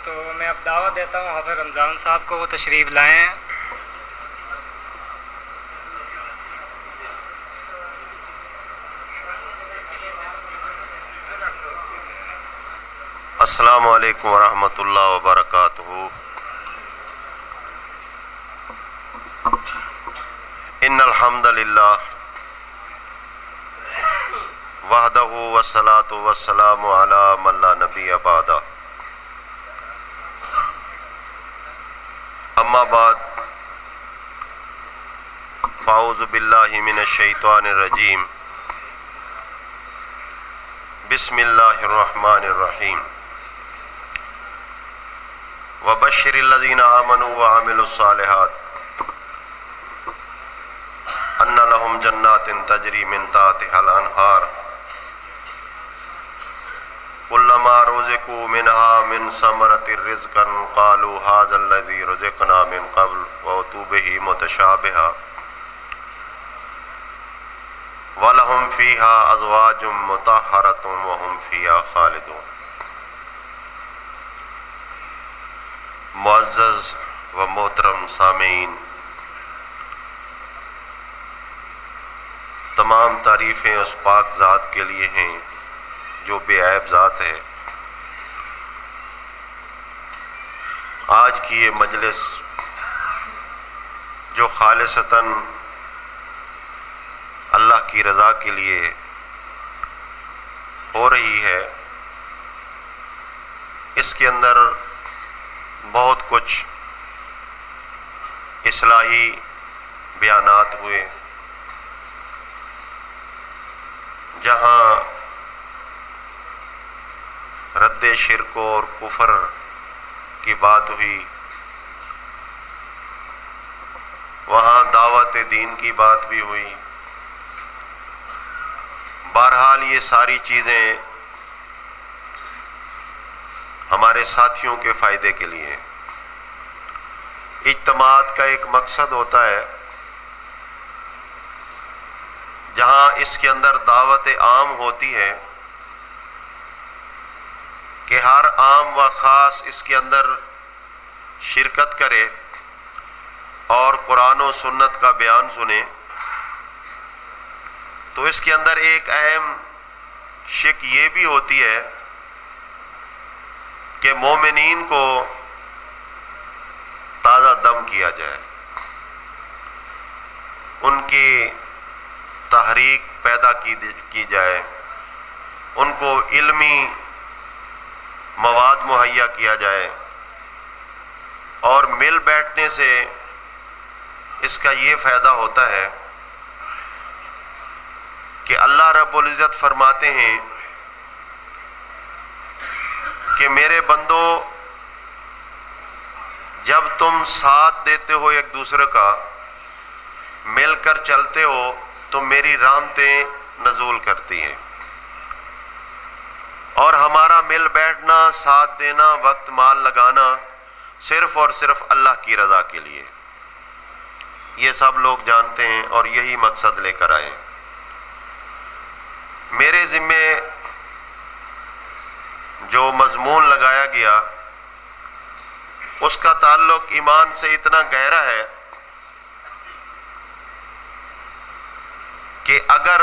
تو میں اب دعوت دیتا ہوں حافظ رمضان صاحب کو، وہ تشریف لائیں۔ السلام علیکم ورحمۃ اللہ وبرکاتہ۔ ان الحمد للہ وحدہ والصلاۃ والسلام علی من لا نبی بعدہ، اما بعد فاعوذ باللہ من الشیطان الرجیم، بسم اللہ الرحمن الرحیم، وبشر الذین آمنوا وعملوا الصالحات ان لهم جنات تجری من تحتها الانہار کلما رزقوا منها من ثمرۃ رزقا قالوا هذا الذی رزقنا من قبل وأتوا به متشابہا وَلَهُمْ فِيهَا أَزْوَاجٌ مُطَهَّرَةٌ وَهُمْ فِيهَا خَالِدُونَ۔ معزز و محترم سامعین، تمام تعریفیں اس پاک ذات کے لیے ہیں جو بے عیب ذات ہے۔ آج کی یہ مجلس جو خالصتاً اللہ کی رضا کے لیے ہو رہی ہے، اس کے اندر بہت کچھ اصلاحی بیانات ہوئے، جہاں رد شرک اور کفر کی بات ہوئی، وہاں دعوت دین کی بات بھی ہوئی۔ بہرحال یہ ساری چیزیں ہمارے ساتھیوں کے فائدے کے لیے۔ اجتماعات کا ایک مقصد ہوتا ہے، جہاں اس کے اندر دعوت عام ہوتی ہے کہ ہر عام و خاص اس کے اندر شرکت کرے اور قرآن و سنت کا بیان سنے، تو اس کے اندر ایک اہم شک یہ بھی ہوتی ہے کہ مومنین کو تازہ دم کیا جائے، ان کی تحریک پیدا کی جائے، ان کو علمی مواد مہیا کیا جائے، اور مل بیٹھنے سے اس کا یہ فائدہ ہوتا ہے کہ اللہ رب العزت فرماتے ہیں کہ میرے بندو، جب تم ساتھ دیتے ہو ایک دوسرے کا، مل کر چلتے ہو، تو میری رحمتیں نزول کرتی ہیں، اور ہمارا مل بیٹھنا، ساتھ دینا، وقت مال لگانا صرف اور صرف اللہ کی رضا کے لیے، یہ سب لوگ جانتے ہیں اور یہی مقصد لے کر آئے۔ میرے ذمے جو مضمون لگایا گیا اس کا تعلق ایمان سے اتنا گہرا ہے کہ اگر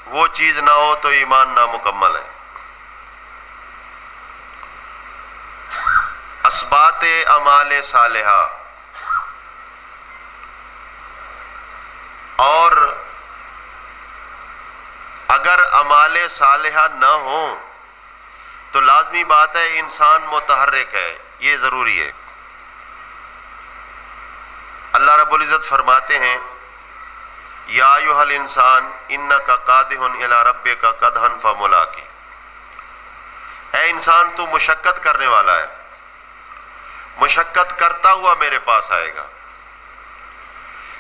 وہ چیز نہ ہو تو ایمان نامکمل ہے۔ اثبات اعمال صالحہ، اور اگر اعمال صالحہ نہ ہوں تو لازمی بات ہے انسان متحرک ہے، یہ ضروری ہے۔ اللہ رب العزت فرماتے ہیں یا ایھا الانسان انک قادح الی ربک قدحا فملاقی، اے انسان تو مشقت کرنے والا ہے، مشقت کرتا ہوا میرے پاس آئے گا۔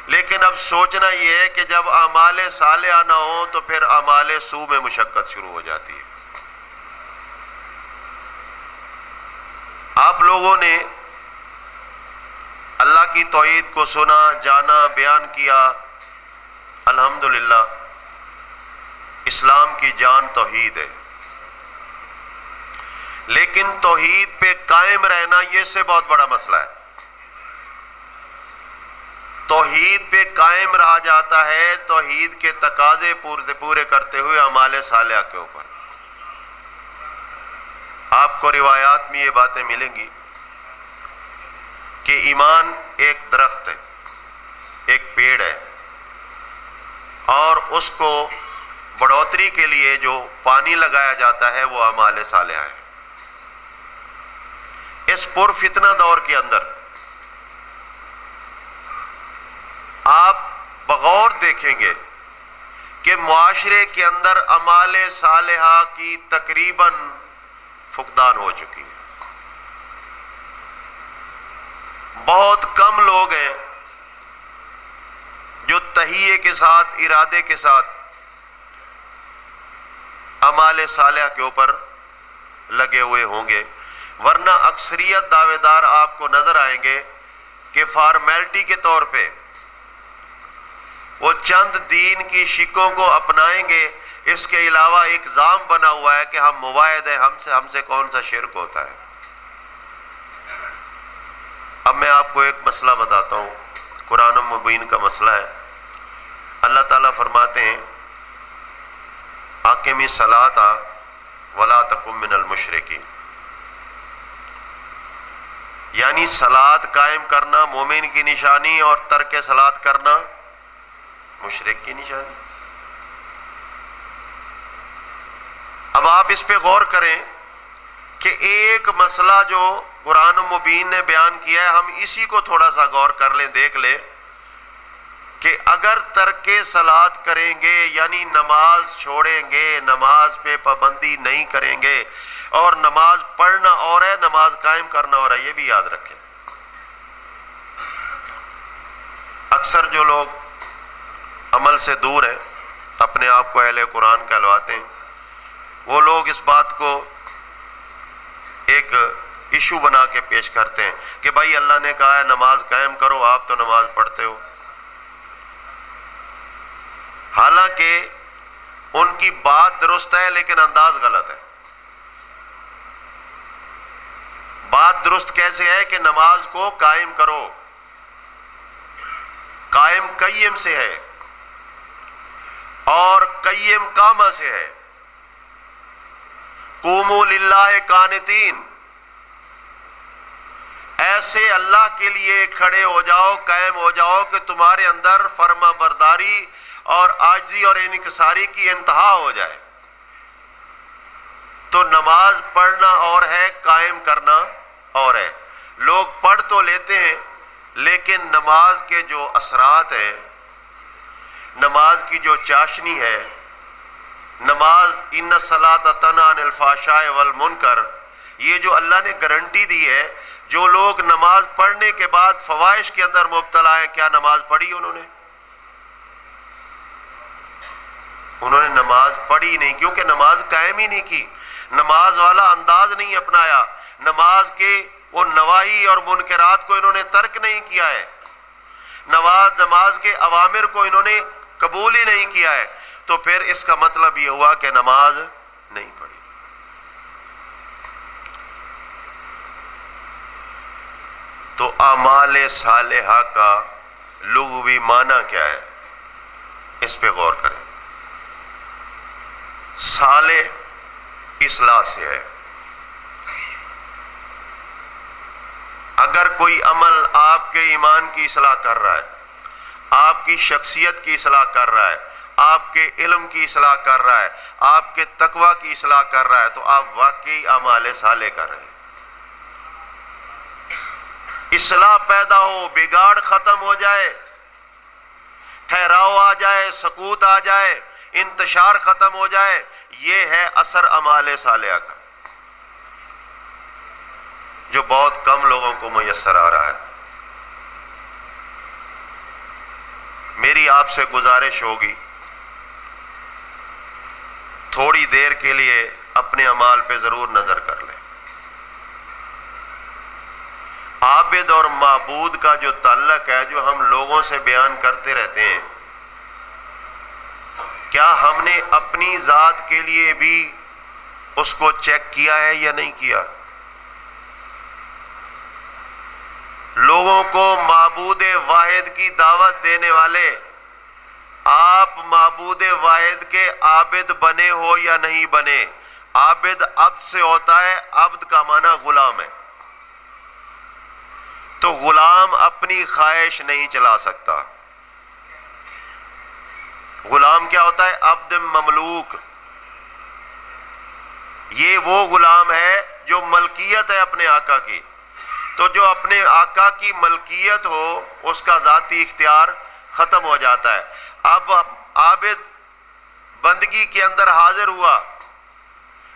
لیکن اب سوچنا یہ ہے کہ جب اعمال صالحہ نہ ہوں تو پھر اعمال سوء میں مشقت شروع ہو جاتی ہے۔ آپ لوگوں نے اللہ کی توحید کو سنا، جانا، بیان کیا، الحمدللہ اسلام کی جان توحید ہے۔ لیکن توحید پہ قائم رہنا یہ سے بہت بڑا مسئلہ ہے۔ توحید پہ قائم رہا جاتا ہے توحید کے تقاضے پورے کرتے ہوئے اعمال صالحہ کے اوپر۔ آپ کو روایات میں یہ باتیں ملیں گی کہ ایمان ایک درخت ہے، ایک پیڑ ہے، اور اس کو بڑھوتری کے لیے جو پانی لگایا جاتا ہے وہ اعمال صالحہ ہے۔ اس پر فتنہ دور کے اندر آپ بغور دیکھیں گے کہ معاشرے کے اندر اعمال صالحہ کی تقریباً فقدان ہو چکی ہے۔ بہت کم لوگ ہیں جو تہیے کے ساتھ، ارادے کے ساتھ اعمال صالحہ کے اوپر لگے ہوئے ہوں گے، ورنہ اکثریت دعوے دار آپ کو نظر آئیں گے کہ فارمیلٹی کے طور پہ وہ چند دین کی شکوں کو اپنائیں گے، اس کے علاوہ ایک ضام بنا ہوا ہے کہ ہم مواحد ہیں، ہم سے کون سا شرک ہوتا ہے۔ اب میں آپ کو ایک مسئلہ بتاتا ہوں، قرآن مبین کا مسئلہ ہے۔ اللہ تعالیٰ فرماتے ہیں اقیمی الصلاۃ ولا تکن من المشرکین، یعنی صلاۃ قائم کرنا مومن کی نشانی اور ترک صلاۃ کرنا مشرک کی نشانی۔ اب آپ اس پہ غور کریں کہ ایک مسئلہ جو قرآن مبین نے بیان کیا ہے، ہم اسی کو تھوڑا سا غور کر لیں، دیکھ لیں کہ اگر ترک صلاۃ کریں گے یعنی نماز چھوڑیں گے، نماز پہ پابندی نہیں کریں گے، اور نماز پڑھنا اور ہے نماز قائم کرنا اور ہے، یہ بھی یاد رکھیں۔ اکثر جو لوگ عمل سے دور ہیں، اپنے آپ کو اہل قرآن کہلواتے ہیں، وہ لوگ اس بات کو ایک ایشو بنا کے پیش کرتے ہیں کہ بھائی اللہ نے کہا ہے نماز قائم کرو، آپ تو نماز پڑھتے ہو۔ حالانکہ ان کی بات درست ہے لیکن انداز غلط ہے۔ بات درست کیسے ہے کہ نماز کو قائم کرو، قائم قیم سے ہے اور قیم قامہ سے ہے۔ قوموا للہ قانتین، ایسے اللہ کے لیے کھڑے ہو جاؤ، قائم ہو جاؤ کہ تمہارے اندر فرما برداری اور عاجزی اور انکساری کی انتہا ہو جائے۔ تو نماز پڑھنا اور ہے، قائم کرنا اور ہے۔ لوگ پڑھ تو لیتے ہیں لیکن نماز کے جو اثرات ہیں، نماز کی جو چاشنی ہے، نماز ان الصلاۃ تنہی عن الفحشاء والمنکر، یہ جو اللہ نے گارنٹی دی ہے، جو لوگ نماز پڑھنے کے بعد فواحش کے اندر مبتلا ہیں، کیا نماز پڑھی انہوں نے نماز پڑھی نہیں، کیونکہ نماز قائم ہی نہیں کی، نماز والا انداز نہیں اپنایا، نماز کے وہ نواہی اور منکرات کو انہوں نے ترک نہیں کیا ہے، نماز کے اوامر کو انہوں نے قبول ہی نہیں کیا ہے، تو پھر اس کا مطلب یہ ہوا کہ نماز نہیں پڑھی۔ تو اعمال صالحہ کا لغوی معنی کیا ہے، اس پہ غور کریں۔ صالح اصلاح سے ہے۔ اگر کوئی عمل آپ کے ایمان کی اصلاح کر رہا ہے، آپ کی شخصیت کی اصلاح کر رہا ہے، آپ کے علم کی اصلاح کر رہا ہے، آپ کے تقوی کی اصلاح کر رہا ہے، تو آپ واقعی اعمال صالح کر رہے ہیں۔ اصلاح پیدا ہو، بگاڑ ختم ہو جائے، ٹھہراؤ آ جائے، سکوت آ جائے، انتشار ختم ہو جائے، یہ ہے اثر اعمال صالحہ کا، جو بہت کم لوگوں کو میسر آ رہا ہے۔ میری آپ سے گزارش ہوگی، تھوڑی دیر کے لیے اپنے اعمال پہ ضرور نظر کر لیں۔ عابد اور معبود کا جو تعلق ہے، جو ہم لوگوں سے بیان کرتے رہتے ہیں، کیا ہم نے اپنی ذات کے لیے بھی اس کو چیک کیا ہے یا نہیں کیا؟ لوگوں کو معبود واحد کی دعوت دینے والے، آپ معبود واحد کے عابد بنے ہو یا نہیں بنے؟ عابد عبد سے ہوتا ہے، عبد کا معنی غلام ہے، تو غلام اپنی خواہش نہیں چلا سکتا۔ غلام کیا ہوتا ہے؟ عبد مملوک۔ یہ وہ غلام ہے جو ملکیت ہے اپنے آقا کی، تو جو اپنے آقا کی ملکیت ہو اس کا ذاتی اختیار ختم ہو جاتا ہے۔ اب عابد بندگی کے اندر حاضر ہوا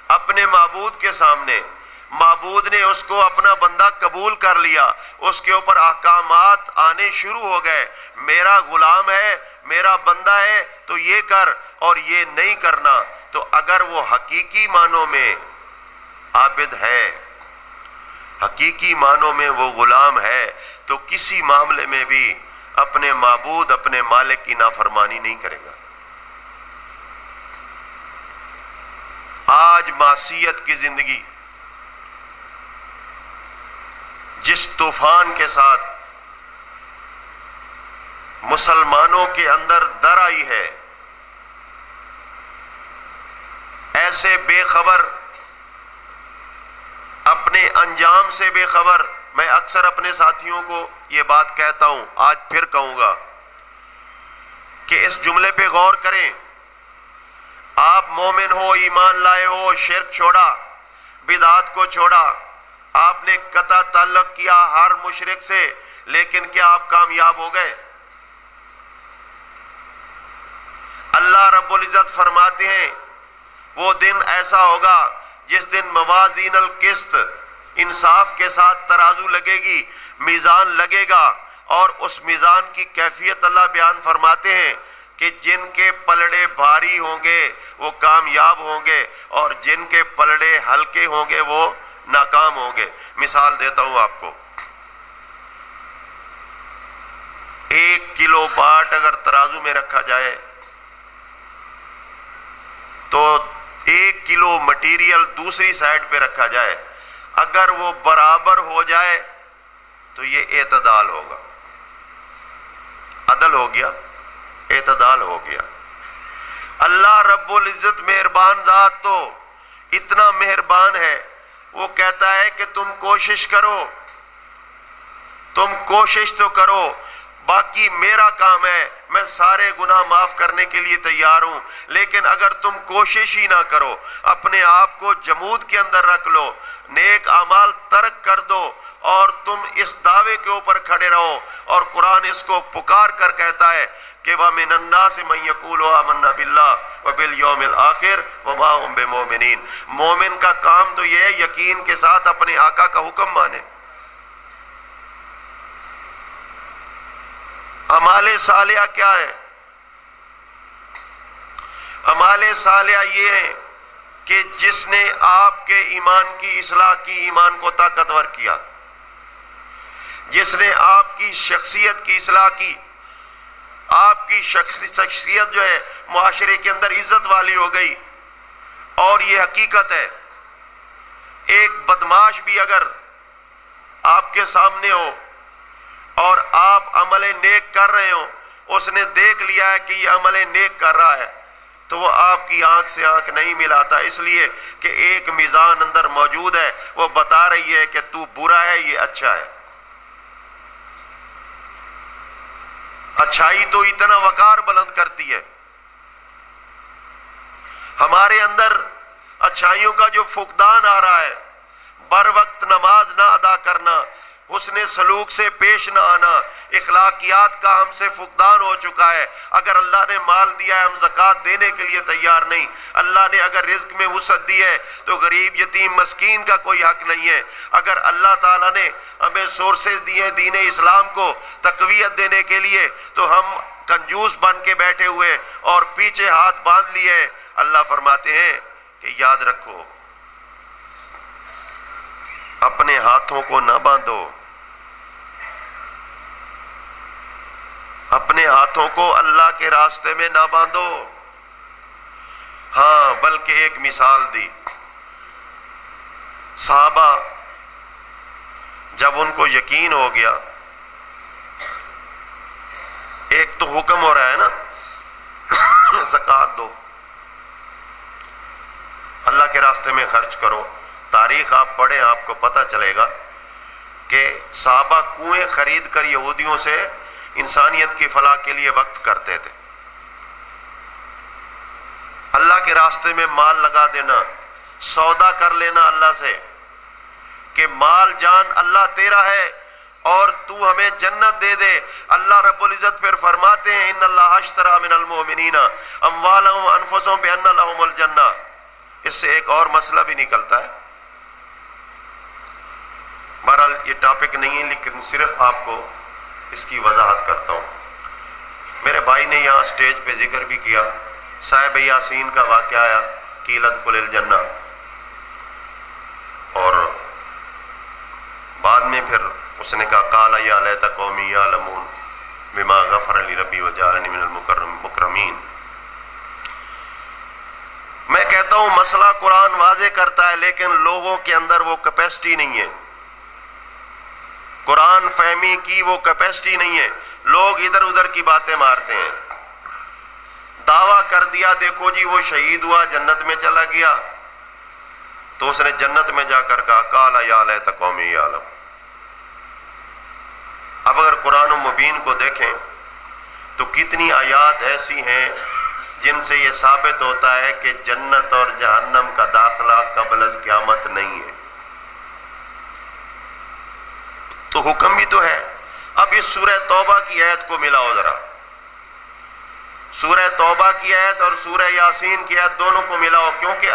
اپنے معبود کے سامنے، معبود نے اس کو اپنا بندہ قبول کر لیا، اس کے اوپر احکامات آنے شروع ہو گئے، میرا غلام ہے، میرا بندہ ہے تو یہ کر اور یہ نہیں کرنا۔ تو اگر وہ حقیقی معنوں میں عابد ہے، حقیقی معنوں میں وہ غلام ہے، تو کسی معاملے میں بھی اپنے معبود، اپنے مالک کی نافرمانی نہیں کرے گا۔ آج معصیت کی زندگی جس طوفان کے ساتھ مسلمانوں کے اندر در آئی ہے، ایسے بے خبر، اپنے انجام سے بے خبر۔ میں اکثر اپنے ساتھیوں کو یہ بات کہتا ہوں، آج پھر کہوں گا کہ اس جملے پہ غور کریں۔ آپ مومن ہو، ایمان لائے ہو، شرک چھوڑا، بدعات کو چھوڑا، آپ نے قطع تعلق کیا ہر مشرک سے، لیکن کیا آپ کامیاب ہو گئے؟ اللہ رب العزت فرماتے ہیں وہ دن ایسا ہوگا جس دن موازین القسط، انصاف کے ساتھ ترازو لگے گی، میزان لگے گا، اور اس میزان کی کیفیت اللہ بیان فرماتے ہیں کہ جن کے پلڑے بھاری ہوں گے وہ کامیاب ہوں گے، اور جن کے پلڑے ہلکے ہوں گے وہ ناکام ہوں گے۔ مثال دیتا ہوں آپ کو، 1 کلو باٹ اگر ترازو میں رکھا جائے تو 1 کلو مٹیریل دوسری سائڈ پہ رکھا جائے، اگر وہ برابر ہو جائے تو یہ اعتدال ہوگا، عدل ہو گیا، اعتدال ہو گیا۔ اللہ رب العزت مہربان ذات تو اتنا مہربان ہے، وہ کہتا ہے کہ تم کوشش کرو، تم کوشش تو کرو، باقی میرا کام ہے، میں سارے گناہ معاف کرنے کے لیے تیار ہوں، لیکن اگر تم کوشش ہی نہ کرو، اپنے آپ کو جمود کے اندر رکھ لو، نیک اعمال ترک کر دو اور تم اس دعوے کے اوپر کھڑے رہو، اور قرآن اس کو پکار کر کہتا ہے کہ وَمِنَ النَّاسِ مَن يَقُولُ آمَنَّا بِاللَّهِ وَبِالْيَوْمِ الْآخِرِ وَمَا هُمْ بِمُؤْمِنِينَ۔ مومن کا کام تو یہ ہے یقین کے ساتھ اپنے آقا کا حکم مانے۔ اعمال صالحہ کیا ہے؟ اعمال صالحہ یہ ہے کہ جس نے آپ کے ایمان کی اصلاح کی، ایمان کو طاقتور کیا، جس نے آپ کی شخصیت کی اصلاح کی، آپ کی شخصیت جو ہے معاشرے کے اندر عزت والی ہو گئی۔ اور یہ حقیقت ہے، ایک بدماش بھی اگر آپ کے سامنے ہو اور آپ عمل نیک کر رہے ہو، اس نے دیکھ لیا ہے کہ یہ عمل نیک کر رہا ہے، تو وہ آپ کی آنکھ سے آنکھ نہیں ملاتا، اس لیے کہ ایک میزان اندر موجود ہے، وہ بتا رہی ہے کہ تو برا ہے، یہ اچھا ہے۔ اچھائی تو اتنا وقار بلند کرتی ہے۔ ہمارے اندر اچھائیوں کا جو فقدان آ رہا ہے، بر وقت نماز نہ ادا کرنا، حسن سلوک سے پیش نہ آنا، اخلاقیات کا ہم سے فقدان ہو چکا ہے۔ اگر اللہ نے مال دیا ہے، ہم زکوٰۃ دینے کے لیے تیار نہیں۔ اللہ نے اگر رزق میں وسعت دی ہے تو غریب، یتیم، مسکین کا کوئی حق نہیں ہے۔ اگر اللہ تعالیٰ نے ہمیں سورسز دیے ہیں دین اسلام کو تقویت دینے کے لیے، تو ہم کنجوس بن کے بیٹھے ہوئے اور پیچھے ہاتھ باندھ لیے۔ اللہ فرماتے ہیں کہ یاد رکھو، اپنے ہاتھوں کو نہ باندھو، اپنے ہاتھوں کو اللہ کے راستے میں نہ باندھو۔ ہاں، بلکہ ایک مثال دی صحابہ جب ان کو یقین ہو گیا، ایک تو حکم ہو رہا ہے نا زکوٰۃ دو، اللہ کے راستے میں خرچ کرو. تاریخ آپ پڑھیں آپ کو پتہ چلے گا کہ صحابہ کنویں خرید کر یہودیوں سے انسانیت کی فلاح کے لیے وقف کرتے تھے. اللہ کے راستے میں مال لگا دینا، سودا کر لینا اللہ سے کہ مال جان اللہ تیرا ہے اور تو ہمیں جنت دے دے. اللہ رب العزت پھر فرماتے ہیں ان اللہ اشتری من المؤمنین اموالهم وانفسهم بان لهم الجنہ. اس سے ایک اور مسئلہ بھی نکلتا ہے. بہرحال یہ ٹاپک نہیں ہے لیکن صرف آپ کو اس کی وضاحت کرتا ہوں. میرے بھائی نے یہاں سٹیج پہ ذکر بھی کیا، صاحب یاسین کا واقعہ آیا، قیل ادخل الجنہ، اور بعد میں پھر اس نے کہا قال یا لیت قومی یعلمون بما غفر لی ربی وجعلنی من المکرمین. میں کہتا ہوں مسئلہ قرآن واضح کرتا ہے لیکن لوگوں کے اندر وہ کیپیسٹی نہیں ہے، قرآن فہمی کی وہ کیپیسٹی نہیں ہے. لوگ ادھر ادھر کی باتیں مارتے ہیں. دعویٰ کر دیا دیکھو جی وہ شہید ہوا جنت میں چلا گیا، تو اس نے جنت میں جا کر کہا قال یا لیت قومی یعلمون. اب اگر قرآن مبین کو دیکھیں تو کتنی آیات ایسی ہیں جن سے یہ ثابت ہوتا ہے کہ جنت اور جہنم کا داخلہ قبل از قیامت نہیں ہے. تو حکم بھی تو ہے. اب اس سورہ توبہ کی آیت کو ملاؤ ذرا، سورہ توبہ کی آیت اور سورہ یاسین کی آیت دونوں کو ملاؤ، کیونکہ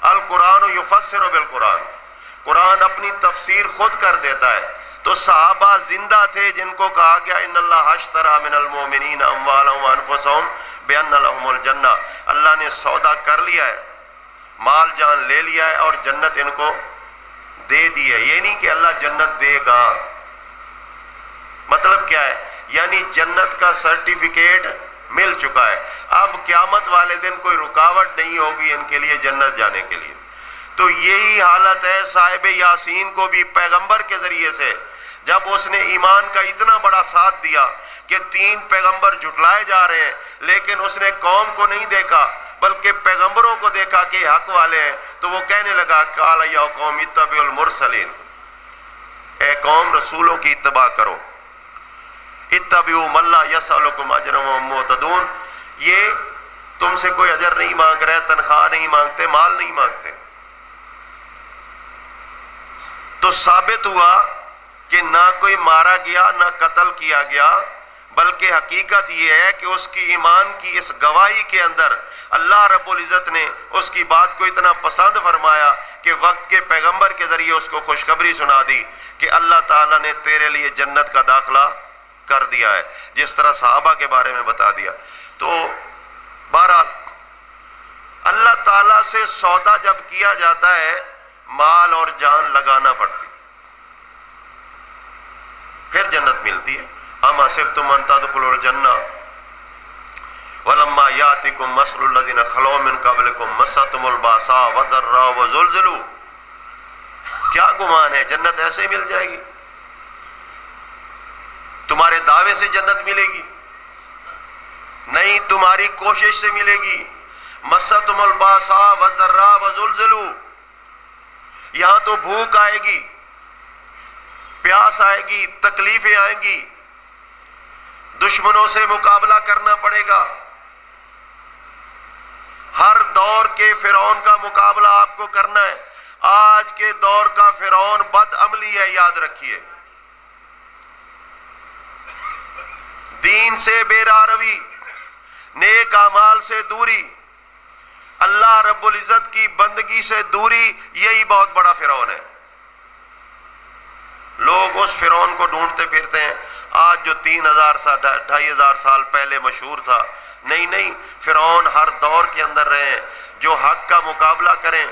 القرآن یفسر بالقرآن، قرآن اپنی تفسیر خود کر دیتا ہے. تو صحابہ زندہ تھے جن کو کہا گیا ان اللہ اشتری من المؤمنین اموالهم وانفسهم بان لهم الجنہ. اللہ نے سودا کر لیا ہے، مال جان لے لیا ہے اور جنت ان کو دے دی ہے. یہ نہیں کہ اللہ جنت دے گا. مطلب کیا ہے؟ یعنی جنت کا سرٹیفکیٹ مل چکا ہے. اب قیامت والے دن کوئی رکاوٹ نہیں ہوگی ان کے لیے جنت جانے کے لیے. تو یہی حالت ہے صاحب یاسین کو بھی پیغمبر کے ذریعے سے. جب اس نے ایمان کا اتنا بڑا ساتھ دیا کہ 3 پیغمبر جھٹلائے جا رہے ہیں لیکن اس نے قوم کو نہیں دیکھا بلکہ پیغمبروں کو دیکھا کہ حق والے ہیں، تو وہ کہنے لگا قال یا قوم اتبعوا المرسلین، اے قوم رسولوں کی اتباع کرو. اتبعوا من لا یسألکم اجرا وهم مہتدون. یہ تم سے کوئی اجر نہیں مانگ رہے، تنخواہ نہیں مانگتے، مال نہیں مانگتے. تو ثابت ہوا کہ نہ کوئی مارا گیا نہ قتل کیا گیا، بلکہ حقیقت یہ ہے کہ اس کی ایمان کی اس گواہی کے اندر اللہ رب العزت نے اس کی بات کو اتنا پسند فرمایا کہ وقت کے پیغمبر کے ذریعے اس کو خوشخبری سنا دی کہ اللہ تعالیٰ نے تیرے لیے جنت کا داخلہ کر دیا ہے، جس طرح صحابہ کے بارے میں بتا دیا. تو بہرحال اللہ تعالیٰ سے سودا جب کیا جاتا ہے مال اور جان لگانا پڑتی، پھر جنت ملتی ہے. ام حسبتم ان تدخلوا الجنہ ولما یاتکم مثل الذین خلوا من قبلکم مستهم الباساء والضراء وزلزلوا. کیا گمان ہے جنت ایسے ہی مل جائے گی؟ تمہارے دعوے سے جنت ملے گی؟ نہیں، تمہاری کوشش سے ملے گی. مستهم الباساء والضراء وزلزلوا. یہاں تو بھوک آئے گی، پیاس آئے گی، تکلیفیں آئیں گی، دشمنوں سے مقابلہ کرنا پڑے گا. ہر دور کے فرعون کا مقابلہ آپ کو کرنا ہے. آج کے دور کا فرعون بد عملی ہے، یاد رکھیے. دین سے بے راروی، نیک اعمال سے دوری، اللہ رب العزت کی بندگی سے دوری، یہی بہت بڑا فرعون ہے. لوگ اس فرعون کو ڈھونڈتے پھرتے ہیں آج جو 3000 سال 2500 سال پہلے مشہور تھا. نہیں، فرعون ہر دور کے اندر رہے، جو حق کا مقابلہ کریں،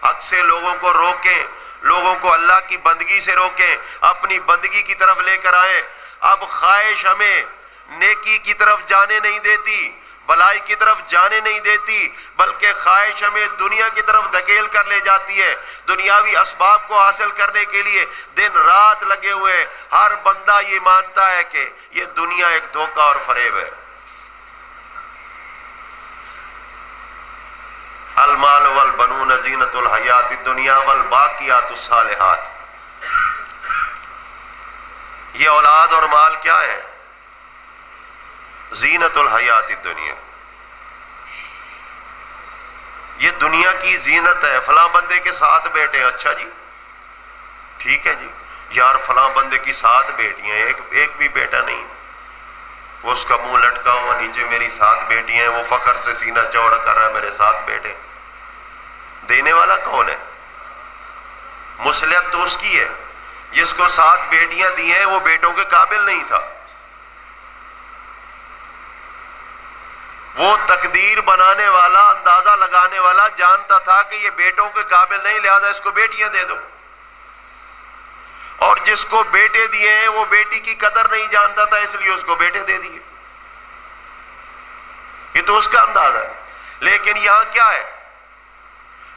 حق سے لوگوں کو روکیں، لوگوں کو اللہ کی بندگی سے روکیں، اپنی بندگی کی طرف لے کر آئیں. اب خواہش ہمیں نیکی کی طرف جانے نہیں دیتی، بلائی کی طرف جانے نہیں دیتی، بلکہ خواہش ہمیں دنیا کی طرف دھکیل کر لے جاتی ہے۔ دنیاوی اسباب کو حاصل کرنے کے لیے دن رات لگے ہوئے ہیں۔ ہر بندہ یہ مانتا ہے کہ یہ دنیا ایک دھوکہ اور فریب ہے۔ المال والبنون زینۃ الحیات الدنیا والباقیات الصالحات، یہ اولاد اور مال کیا ہے؟ زینت الحیات الدنیا، یہ دنیا کی زینت ہے۔ فلاں بندے کے 7 بیٹے ہیں، اچھا جی ٹھیک ہے جی، یار فلاں بندے کی 7 بیٹیاں ہیں، ایک بھی بیٹا نہیں، وہ اس کا منہ لٹکا ہوا نیچے، میری 7 بیٹیاں ہیں، وہ فخر سے سینہ چوڑا کر رہا ہے، میرے 7 بیٹے۔ دینے والا کون ہے؟ مصلحت تو اس کی ہے، جس کو 7 بیٹیاں دی ہیں وہ بیٹوں کے قابل نہیں تھا، وہ تقدیر بنانے والا، اندازہ لگانے والا جانتا تھا کہ یہ بیٹوں کے قابل نہیں، لہذا اس کو بیٹیاں دے دو۔ اور جس کو بیٹے دیے ہیں وہ بیٹی کی قدر نہیں جانتا تھا، اس لیے اس کو بیٹے دے دیے۔ یہ تو اس کا اندازہ ہے۔ لیکن یہاں کیا ہے؟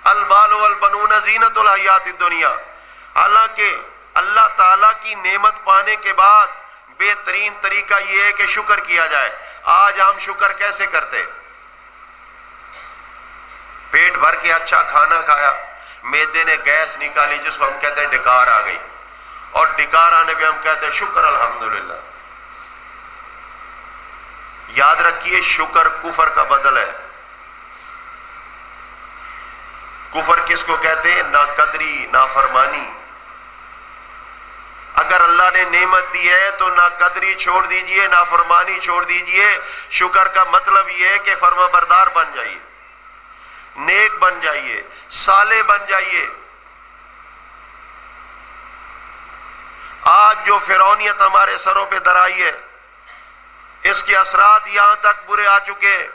المال والبنون زینۃ الحیات الدنیا، حالانکہ اللہ تعالیٰ کی نعمت پانے کے بعد بہترین طریقہ یہ ہے کہ شکر کیا جائے۔ آج ہم شکر کیسے کرتے؟ پیٹ بھر کے اچھا کھانا کھایا، معدے نے گیس نکالی جس کو ہم کہتے ہیں ڈکار آ گئی، اور ڈکار آنے پہ ہم کہتے ہیں شکر الحمدللہ۔ یاد رکھیے شکر کفر کا بدل ہے۔ کفر کس کو کہتے ہیں؟ ناقدری، نافرمانی۔ اگر اللہ نے نعمت دی ہے تو ناقدری چھوڑ دیجئے، نافرمانی چھوڑ دیجئے۔ شکر کا مطلب یہ ہے کہ فرما بردار بن جائیے، نیک بن جائیے، صالح بن جائیے۔ آج جو فرعونیت ہمارے سروں پہ درائی ہے، اس کے اثرات یہاں تک برے آ چکے ہیں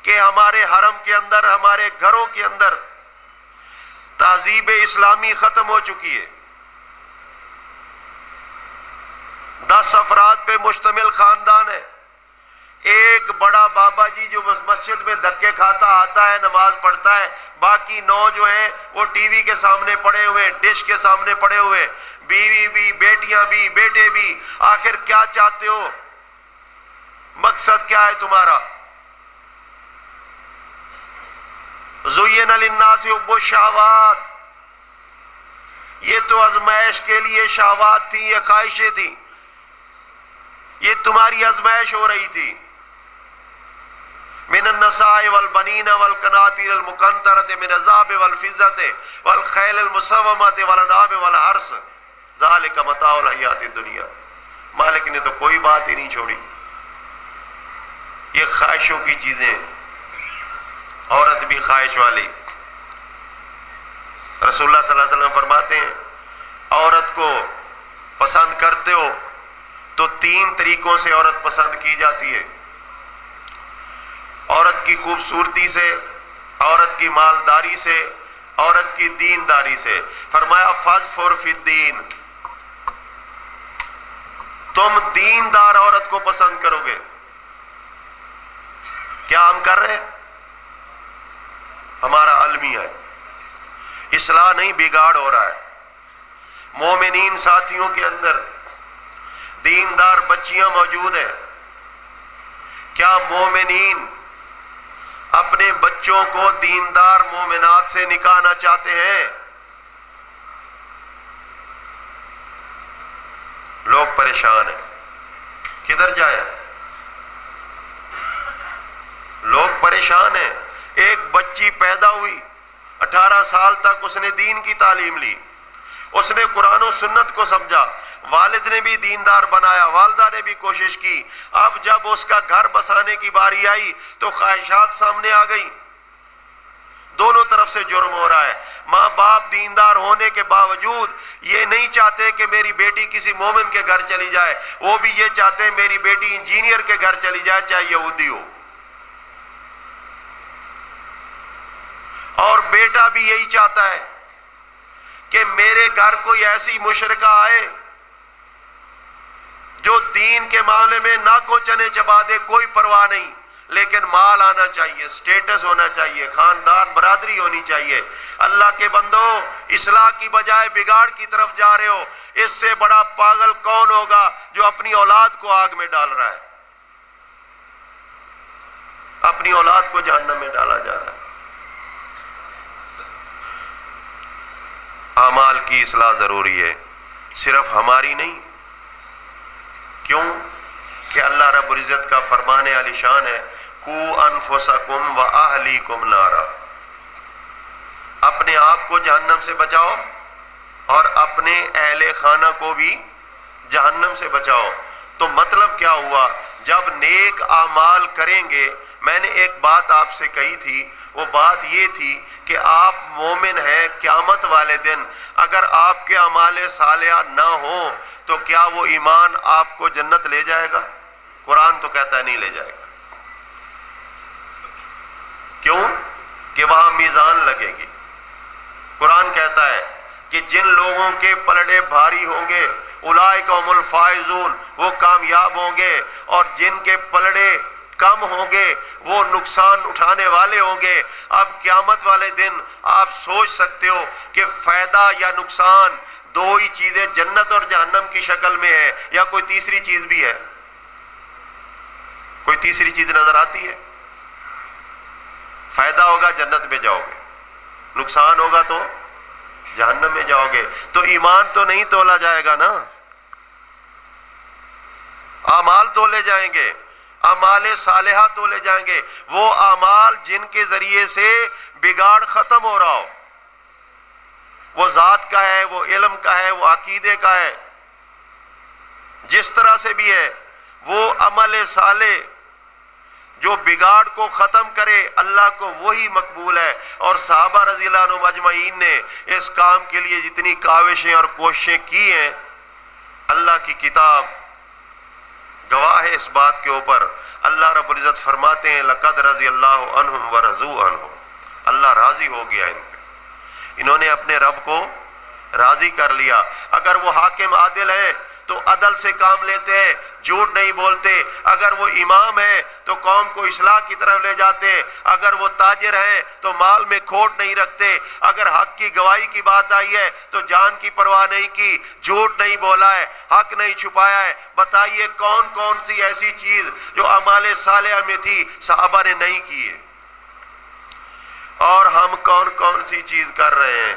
کہ ہمارے حرم کے اندر، ہمارے گھروں کے اندر تہذیب اسلامی ختم ہو چکی ہے۔ 10 افراد پہ مشتمل خاندان ہے، ایک بڑا بابا جی جو مسجد میں دھکے کھاتا آتا ہے، نماز پڑھتا ہے، باقی 9 جو ہیں وہ ٹی وی کے سامنے پڑے ہوئے، ڈش کے سامنے پڑے ہوئے، بیوی بھی، بیٹیاں بھی، بیٹے بھی۔ آخر کیا چاہتے ہو؟ مقصد کیا ہے تمہارا؟ زُيِّنَ لِلنَّاسِ حُبُّ الشَّهَوَاتِ، یہ تو آزمائش کے لیے شہوات تھی، یہ خواہشیں تھیں، یہ تمہاری آزمائش ہو رہی تھی۔ من النساء والبنین والقناطیر المقنطرۃ من الذهب والفضة والخیل المسومۃ والانعام والحرث ذلک متاع الحیات الدنیا۔ مالک نے تو کوئی بات ہی نہیں چھوڑی، یہ خواہشوں کی چیزیں، عورت بھی خواہش والی۔ رسول اللہ صلی اللہ علیہ وسلم فرماتے ہیں عورت کو پسند کرتے ہو تو 3 طریقوں سے عورت پسند کی جاتی ہے، عورت کی خوبصورتی سے، عورت کی مالداری سے، عورت کی دینداری سے۔ فرمایا فاظفر فی الدین، تم دیندار عورت کو پسند کرو گے۔ کیا ہم کر رہے ہیں؟ ہمارا المیہ ہے، اصلاح نہیں بگاڑ ہو رہا ہے۔ مومنین ساتھیوں کے اندر دیندار بچیاں موجود ہیں، کیا مومنین اپنے بچوں کو دیندار مومنات سے نکالنا چاہتے ہیں؟ لوگ پریشان ہیں، کدھر جائیں؟ لوگ پریشان ہیں۔ ایک بچی پیدا ہوئی، 18 سال تک اس نے دین کی تعلیم لی، اس نے قرآن و سنت کو سمجھا، والد نے بھی دیندار بنایا، والدہ نے بھی کوشش کی۔ اب جب اس کا گھر بسانے کی باری آئی تو خواہشات سامنے آ گئی، دونوں طرف سے جرم ہو رہا ہے۔ ماں باپ دیندار ہونے کے باوجود یہ نہیں چاہتے کہ میری بیٹی کسی مومن کے گھر چلی جائے، وہ بھی یہ چاہتے ہیں میری بیٹی انجینئر کے گھر چلی جائے، چاہے یہودی ہو۔ اور بیٹا بھی یہی چاہتا ہے کہ میرے گھر کوئی ایسی مشرکہ آئے جو دین کے معاملے میں ناکو چنے چبا دے، کوئی پرواہ نہیں، لیکن مال آنا چاہیے، سٹیٹس ہونا چاہیے، خاندان برادری ہونی چاہیے۔ اللہ کے بندو، اصلاح کی بجائے بگاڑ کی طرف جا رہے ہو۔ اس سے بڑا پاگل کون ہوگا جو اپنی اولاد کو آگ میں ڈال رہا ہے، اپنی اولاد کو جہنم میں ڈالا جا رہا ہے۔ اعمال کی اصلاح ضروری ہے، صرف ہماری نہیں۔ کیوں کہ اللہ رب العزت کا فرمان عالی شان ہے، قو انفسکم و اہلیکم نارا، اپنے آپ کو جہنم سے بچاؤ اور اپنے اہل خانہ کو بھی جہنم سے بچاؤ۔ تو مطلب کیا ہوا؟ جب نیک اعمال کریں گے، میں نے ایک بات آپ سے کہی تھی، وہ بات یہ تھی کہ آپ مومن ہیں، قیامت والے دن اگر آپ کے اعمال صالحہ نہ ہوں تو کیا وہ ایمان آپ کو جنت لے جائے گا؟ قرآن تو کہتا ہے نہیں لے جائے گا۔ کیوں؟ کہ وہاں میزان لگے گی۔ قرآن کہتا ہے کہ جن لوگوں کے پلڑے بھاری ہوں گے اولئک هم الفائزون، وہ کامیاب ہوں گے، اور جن کے پلڑے کم ہوں گے وہ نقصان اٹھانے والے ہوں گے۔ اب قیامت والے دن آپ سوچ سکتے ہو کہ فائدہ یا نقصان دو ہی چیزیں جنت اور جہنم کی شکل میں ہے، یا کوئی تیسری چیز بھی ہے؟ کوئی تیسری چیز نظر آتی ہے؟ فائدہ ہوگا جنت میں جاؤ گے، نقصان ہوگا تو جہنم میں جاؤ گے۔ تو ایمان تو نہیں تولا جائے گا نا، اعمال تولے جائیں گے، اعمال صالحہ تولے جائیں گے، وہ اعمال جن کے ذریعے سے بگاڑ ختم ہو رہا ہو، وہ ذات کا ہے، وہ علم کا ہے، وہ عقیدے کا ہے، جس طرح سے بھی ہے، وہ عمل صالح جو بگاڑ کو ختم کرے اللہ کو وہی مقبول ہے۔ اور صحابہ رضی اللہ عنہم اجمعین نے اس کام کے لیے جتنی کاوشیں اور کوششیں کی ہیں، اللہ کی کتاب گواہ ہے اس بات کے اوپر۔ اللہ رب العزت فرماتے ہیں لقد رضی اللہ عنہم ورضوا عنہ، اللہ راضی ہو گیا ان پہ، انہوں نے اپنے رب کو راضی کر لیا۔ اگر وہ حاکم عادل ہے تو عدل سے کام لیتے ہیں، جھوٹ نہیں بولتے۔ اگر وہ امام ہے تو قوم کو اصلاح کی طرف لے جاتے۔ اگر وہ تاجر ہیں تو مال میں کھوٹ نہیں رکھتے۔ اگر حق کی گواہی کی بات آئی ہے تو جان کی پرواہ نہیں کی، جھوٹ نہیں بولا ہے، حق نہیں چھپایا ہے۔ بتائیے کون کون سی ایسی چیز جو اعمال صالحہ میں تھی صحابہ نے نہیں کی ہے، اور ہم کون کون سی چیز کر رہے ہیں؟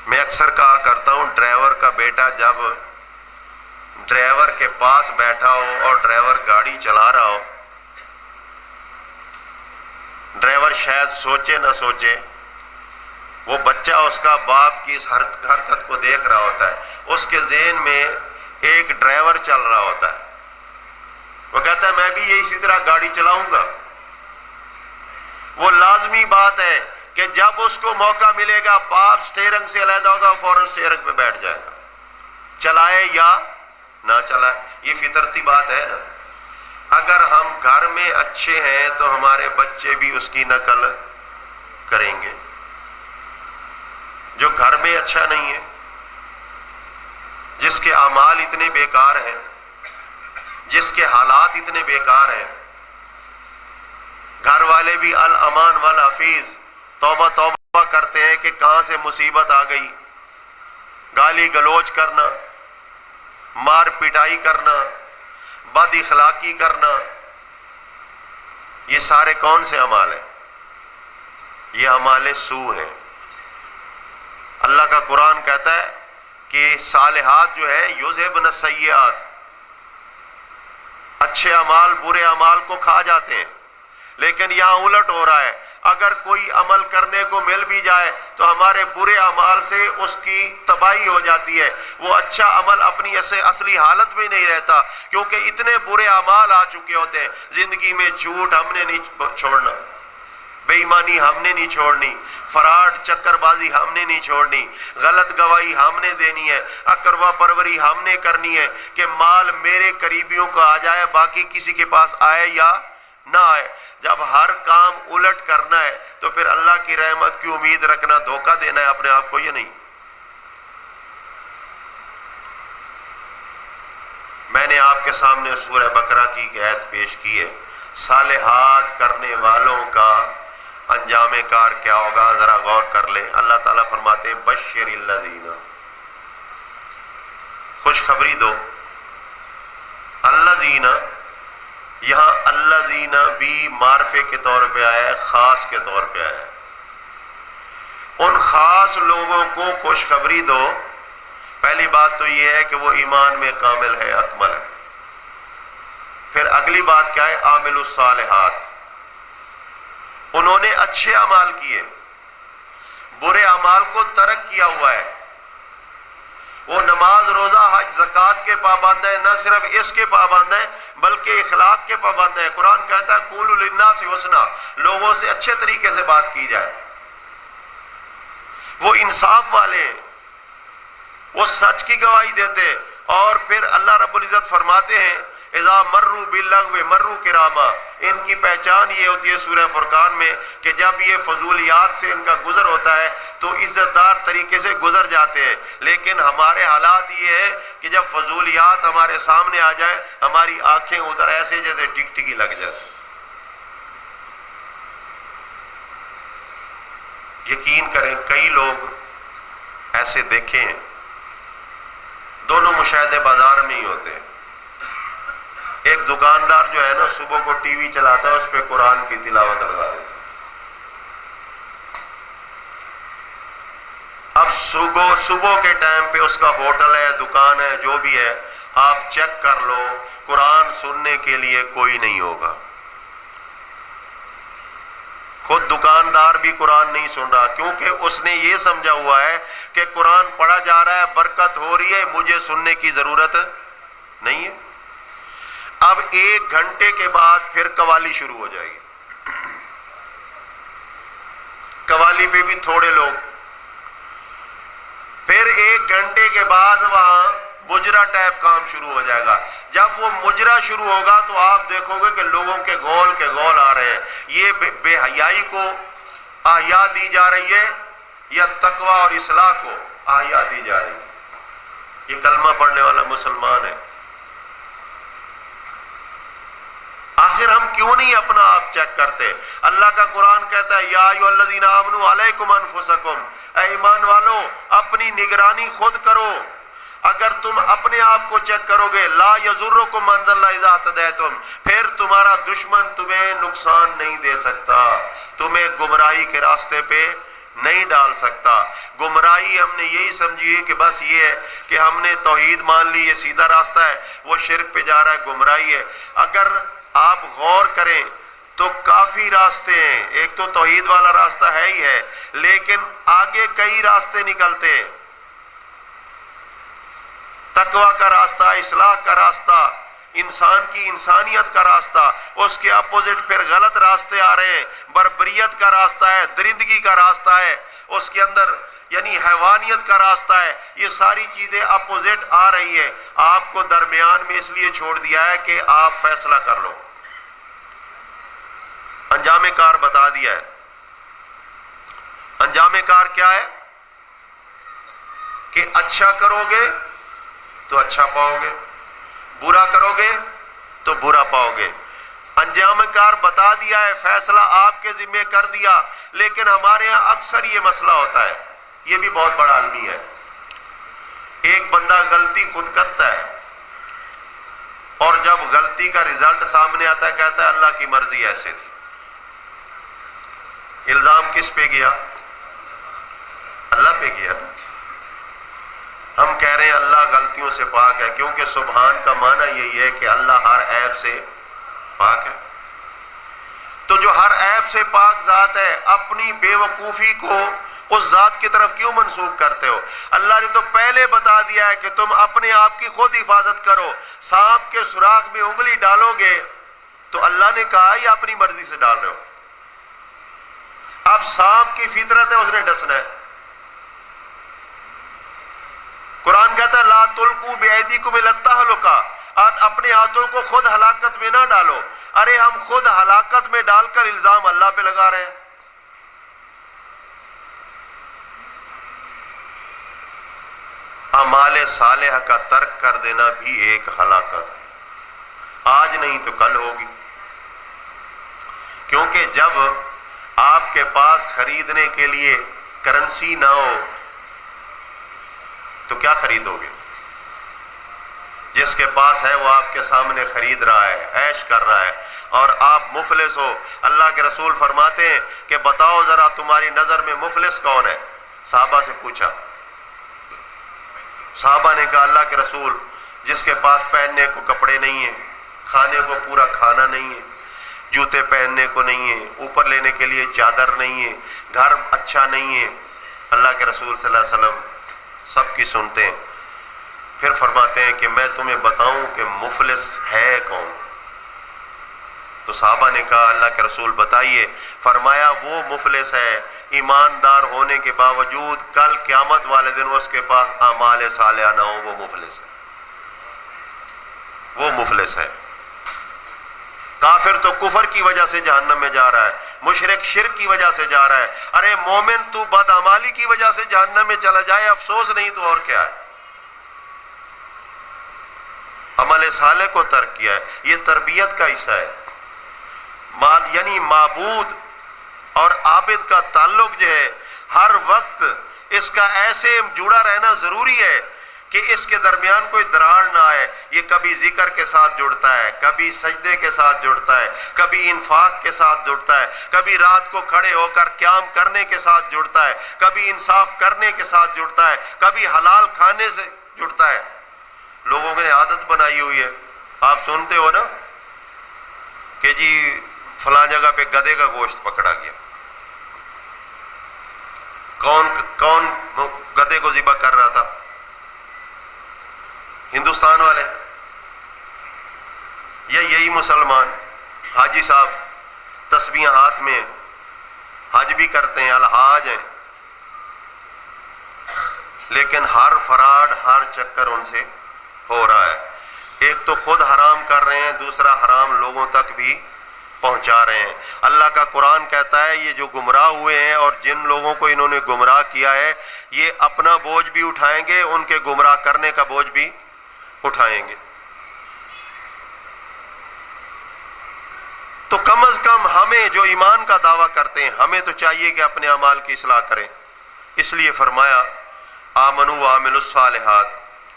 میں اکثر کہا کرتا ہوں، ڈرائیور کا بیٹا جب ڈرائیور کے پاس بیٹھا ہو اور ڈرائیور گاڑی چلا رہا ہو، ڈرائیور شاید سوچے نہ سوچے، وہ بچہ اس کا باپ کی اس حرکت کو دیکھ رہا ہوتا ہے، اس کے ذہن میں ایک ڈرائیور چل رہا ہوتا ہے، وہ کہتا ہے میں بھی یہ اسی طرح گاڑی چلاؤں گا۔ وہ لازمی بات ہے کہ جب اس کو موقع ملے گا باپ سٹیئرنگ سے علیحدہ ہوگا، فوراً سٹیئرنگ پہ بیٹھ جائے گا، چلائے یا نہ چلائے۔ یہ فطرتی بات ہے نا۔ اگر ہم گھر میں اچھے ہیں تو ہمارے بچے بھی اس کی نقل کریں گے۔ جو گھر میں اچھا نہیں ہے، جس کے اعمال اتنے بیکار ہیں، جس کے حالات اتنے بیکار ہیں، گھر والے بھی الامان والحفیظ توبہ توبہ کرتے ہیں کہ کہاں سے مصیبت آ گئی، گالی گلوچ کرنا، مار پٹائی کرنا، بد اخلاقی کرنا، یہ سارے کون سے اعمال ہیں؟ یہ اعمال سوء ہیں۔ اللہ کا قرآن کہتا ہے کہ صالحات جو ہے یذہبن السیئات، اچھے اعمال برے اعمال کو کھا جاتے ہیں، لیکن یہاں الٹ ہو رہا ہے۔ اگر کوئی عمل کرنے کو مل بھی جائے تو ہمارے برے اعمال سے اس کی تباہی ہو جاتی ہے، وہ اچھا عمل اپنی اصلی حالت میں نہیں رہتا، کیونکہ اتنے برے اعمال آ چکے ہوتے ہیں زندگی میں۔ جھوٹ ہم نے نہیں چھوڑنا، بے ایمانی ہم نے نہیں چھوڑنی، فراڈ چکر بازی ہم نے نہیں چھوڑنی، غلط گواہی ہم نے دینی ہے، اقربا پروری ہم نے کرنی ہے کہ مال میرے قریبیوں کو آ جائے، باقی کسی کے پاس آئے یا نہ آئے۔ جب ہر کام الٹ کرنا ہے تو پھر اللہ کی رحمت کی امید رکھنا دھوکہ دینا ہے اپنے آپ کو، یہ نہیں۔ کے سامنے سورہ بقرہ کی ایک آیت پیش کی ہے، صالحات کرنے والوں کا انجام کار کیا ہوگا، ذرا غور کر لیں۔ اللہ تعالیٰ فرماتے ہیں بشر الذین، خوشخبری دو۔ الذین، یہاں الذین بھی معرفے کے طور پہ آیا ہے، خاص کے طور پہ آیا ہے۔ ان خاص لوگوں کو خوشخبری دو۔ پہلی بات تو یہ ہے کہ وہ ایمان میں کامل ہے، اکمل ہے۔ پھر اگلی بات کیا ہے؟ عامل الصالحات، انہوں نے اچھے اعمال کیے، برے اعمال کو ترک کیا ہوا ہے۔ وہ نماز، روزہ، حج، زکوٰۃ کے پابند ہیں، نہ صرف اس کے پابند ہیں بلکہ اخلاق کے پابند ہیں۔ قرآن کہتا ہے قولوا للناس حسنا، لوگوں سے اچھے طریقے سے بات کی جائے۔ وہ انصاف والے ہیں، وہ سچ کی گواہی دیتے۔ اور پھر اللہ رب العزت فرماتے ہیں اذا مروا باللغو مروا کراما، ان کی پہچان یہ ہوتی ہے سورہ فرقان میں کہ جب یہ فضولیات سے ان کا گزر ہوتا ہے تو عزت دار طریقے سے گزر جاتے ہیں۔ لیکن ہمارے حالات یہ ہے کہ جب فضولیات ہمارے سامنے آ جائیں ہماری آنکھیں ادھر ایسے جیسے ٹکٹکی لگ جاتی۔ یقین کریں کئی لوگ ایسے دیکھے ہیں، دونوں مشاہدے بازار میں ہی ہوتے ہیں۔ ایک دکاندار جو ہے نا صبح کو ٹی وی چلاتا ہے، اس پہ قرآن کی تلاوت لگا دیتا ہے۔ اب صبح کے ٹائم پہ اس کا ہوٹل ہے، دکان ہے، جو بھی ہے، آپ چیک کر لو قرآن سننے کے لیے کوئی نہیں ہوگا۔ خود دکاندار بھی قرآن نہیں سن رہا، کیونکہ اس نے یہ سمجھا ہوا ہے کہ قرآن پڑھا جا رہا ہے، برکت ہو رہی ہے، مجھے سننے کی ضرورت نہیں ہے۔ اب 1 گھنٹے کے بعد پھر قوالی شروع ہو جائے گی، قوالی پہ بھی تھوڑے لوگ، پھر 1 گھنٹے کے بعد وہاں مجرا ٹائپ کام شروع ہو جائے گا۔ جب وہ مجرا شروع ہوگا تو آپ دیکھو گے کہ لوگوں کے گول آ رہے ہیں۔ یہ بے حیائی کو احیا دی جا رہی ہے یا تقوی اور اصلاح کو احیا دی جا رہی ہے؟ یہ کلمہ پڑھنے والا مسلمان ہے۔ آخر ہم کیوں نہیں اپنا آپ چیک کرتے؟ اللہ کا قرآن کہتا ہے یا ایھا الذین آمنوا علیکم انفسکم، اے ایمان والو اپنی نگرانی خود کرو۔ اگر تم اپنے آپ کو چیک کرو گے لا یضرکم من ضل اذا اہتدیتم، پھر تمہارا دشمن تمہیں نقصان نہیں دے سکتا، تمہیں گمراہی کے راستے پہ نہیں ڈال سکتا۔ گمراہی ہم نے یہی سمجھی ہے کہ بس یہ ہے کہ ہم نے توحید مان لی، یہ سیدھا راستہ ہے، وہ شرک پہ جا رہا ہے، گمراہی ہے۔ اگر آپ غور کریں تو کافی راستے ہیں، ایک تو توحید والا راستہ ہے ہی ہے، لیکن آگے کئی راستے نکلتے ہیں۔ تقوی کا راستہ، اصلاح کا راستہ، انسان کی انسانیت کا راستہ، اس کے اپوزٹ پھر غلط راستے آ رہے ہیں، بربریت کا راستہ ہے، درندگی کا راستہ ہے، اس کے اندر یعنی حیوانیت کا راستہ ہے۔ یہ ساری چیزیں اپوزٹ آ رہی ہیں۔ آپ کو درمیان میں اس لیے چھوڑ دیا ہے کہ آپ فیصلہ کر لو، انجام کار بتا دیا ہے۔ انجام کار کیا ہے؟ کہ اچھا کرو گے تو اچھا پاؤ گے، برا کرو گے تو برا پاؤ گے۔ انجام کار بتا دیا ہے، فیصلہ آپ کے ذمہ کر دیا، لیکن ہمارے ہاں اکثر یہ مسئلہ ہوتا ہے، یہ بھی بہت بڑا المیہ ہے۔ ایک بندہ غلطی خود کرتا ہے اور جب غلطی کا رزلٹ سامنے آتا ہے کہتا ہے اللہ کی مرضی ایسے تھی۔ الزام کس پہ گیا؟ اللہ پہ گیا۔ ہم کہہ رہے ہیں اللہ غلطیوں سے پاک ہے، کیونکہ سبحان کا معنی یہی ہے کہ اللہ ہر عیب سے پاک ہے۔ تو جو ہر عیب سے پاک ذات ہے، اپنی بے وقوفی کو اس ذات کی طرف کیوں منسوب کرتے ہو؟ اللہ نے تو پہلے بتا دیا ہے کہ تم اپنے آپ کی خود حفاظت کرو۔ سانپ کے سوراخ میں انگلی ڈالو گے تو اللہ نے کہا یا اپنی مرضی سے ڈال رہے ہو؟ اب سانپ کی فطرت ہے، اس نے ڈسنا ہے۔ قرآن کہتا ہے لا تلقوا بأیدیکم الی التہلکہ، اپنے ہاتھوں کو خود ہلاکت میں نہ ڈالو۔ ارے ہم خود ہلاکت میں ڈال کر الزام اللہ پہ لگا رہے ہیں۔ اعمال صالحہ کا ترک کر دینا بھی ایک ہلاکت ہے۔ آج نہیں تو کل ہوگی، کیونکہ جب آپ کے پاس خریدنے کے لیے کرنسی نہ ہو تو کیا خریدو گے؟ جس کے پاس ہے وہ آپ کے سامنے خرید رہا ہے، عیش کر رہا ہے، اور آپ مفلس ہو۔ اللہ کے رسول فرماتے ہیں کہ بتاؤ ذرا تمہاری نظر میں مفلس کون ہے؟ صحابہ سے پوچھا، صحابہ نے کہا اللہ کے رسول جس کے پاس پہننے کو کپڑے نہیں ہیں، کھانے کو پورا کھانا نہیں ہے، جوتے پہننے کو نہیں ہے، اوپر لینے کے لیے چادر نہیں ہے، گھر اچھا نہیں ہے۔ اللہ کے رسول صلی اللہ علیہ وسلم سب کی سنتے ہیں، پھر فرماتے ہیں کہ میں تمہیں بتاؤں کہ مفلس ہے کون؟ تو صحابہ نے کہا اللہ کے رسول بتائیے۔ فرمایا وہ مفلس ہے ایماندار ہونے کے باوجود کل قیامت والے دن اس کے پاس اعمال صالحہ نہ ہو، وہ مفلس ہے، وہ مفلس ہے۔ کافر تو کفر کی وجہ سے جہنم میں جا رہا ہے، مشرک شرک کی وجہ سے جا رہا ہے، ارے مومن تو بدعمالی کی وجہ سے جہنم میں چلا جائے افسوس نہیں تو اور کیا ہے؟ عمل صالح کو ترک کیا ہے، یہ تربیت کا حصہ ہے۔ یعنی معبود اور عابد کا تعلق جو ہے ہر وقت اس کا ایسے جڑا رہنا ضروری ہے کہ اس کے درمیان کوئی دراڑ نہ آئے۔ یہ کبھی ذکر کے ساتھ جڑتا ہے، کبھی سجدے کے ساتھ جڑتا ہے، کبھی انفاق کے ساتھ جڑتا ہے، کبھی رات کو کھڑے ہو کر قیام کرنے کے ساتھ جڑتا ہے، کبھی انصاف کرنے کے ساتھ جڑتا ہے، کبھی حلال کھانے سے جڑتا ہے۔ لوگوں نے عادت بنائی ہوئی ہے، آپ سنتے ہو نا کہ جی فلاں جگہ پہ گدھے کا گوشت پکڑا گیا، کون گدھے کو ذبح کر رہا تھا؟ ہندوستان والے یا یہی مسلمان؟ حاجی صاحب تسبیحاں ہاتھ میں حج بھی کرتے ہیں، الحاج ہیں، لیکن ہر فراڈ ہر چکر ان سے ہو رہا ہے۔ ایک تو خود حرام کر رہے ہیں، دوسرا حرام لوگوں تک بھی پہنچا رہے ہیں۔ اللہ کا قرآن کہتا ہے یہ جو گمراہ ہوئے ہیں اور جن لوگوں کو انہوں نے گمراہ کیا ہے یہ اپنا بوجھ بھی اٹھائیں گے، ان کے گمراہ کرنے کا بوجھ بھی اٹھائیں گے۔ تو کم از کم ہمیں جو ایمان کا دعویٰ کرتے ہیں ہمیں تو چاہیے کہ اپنے اعمال کی اصلاح کریں۔ اس لیے فرمایا آمنوا وعملوا الصالحات،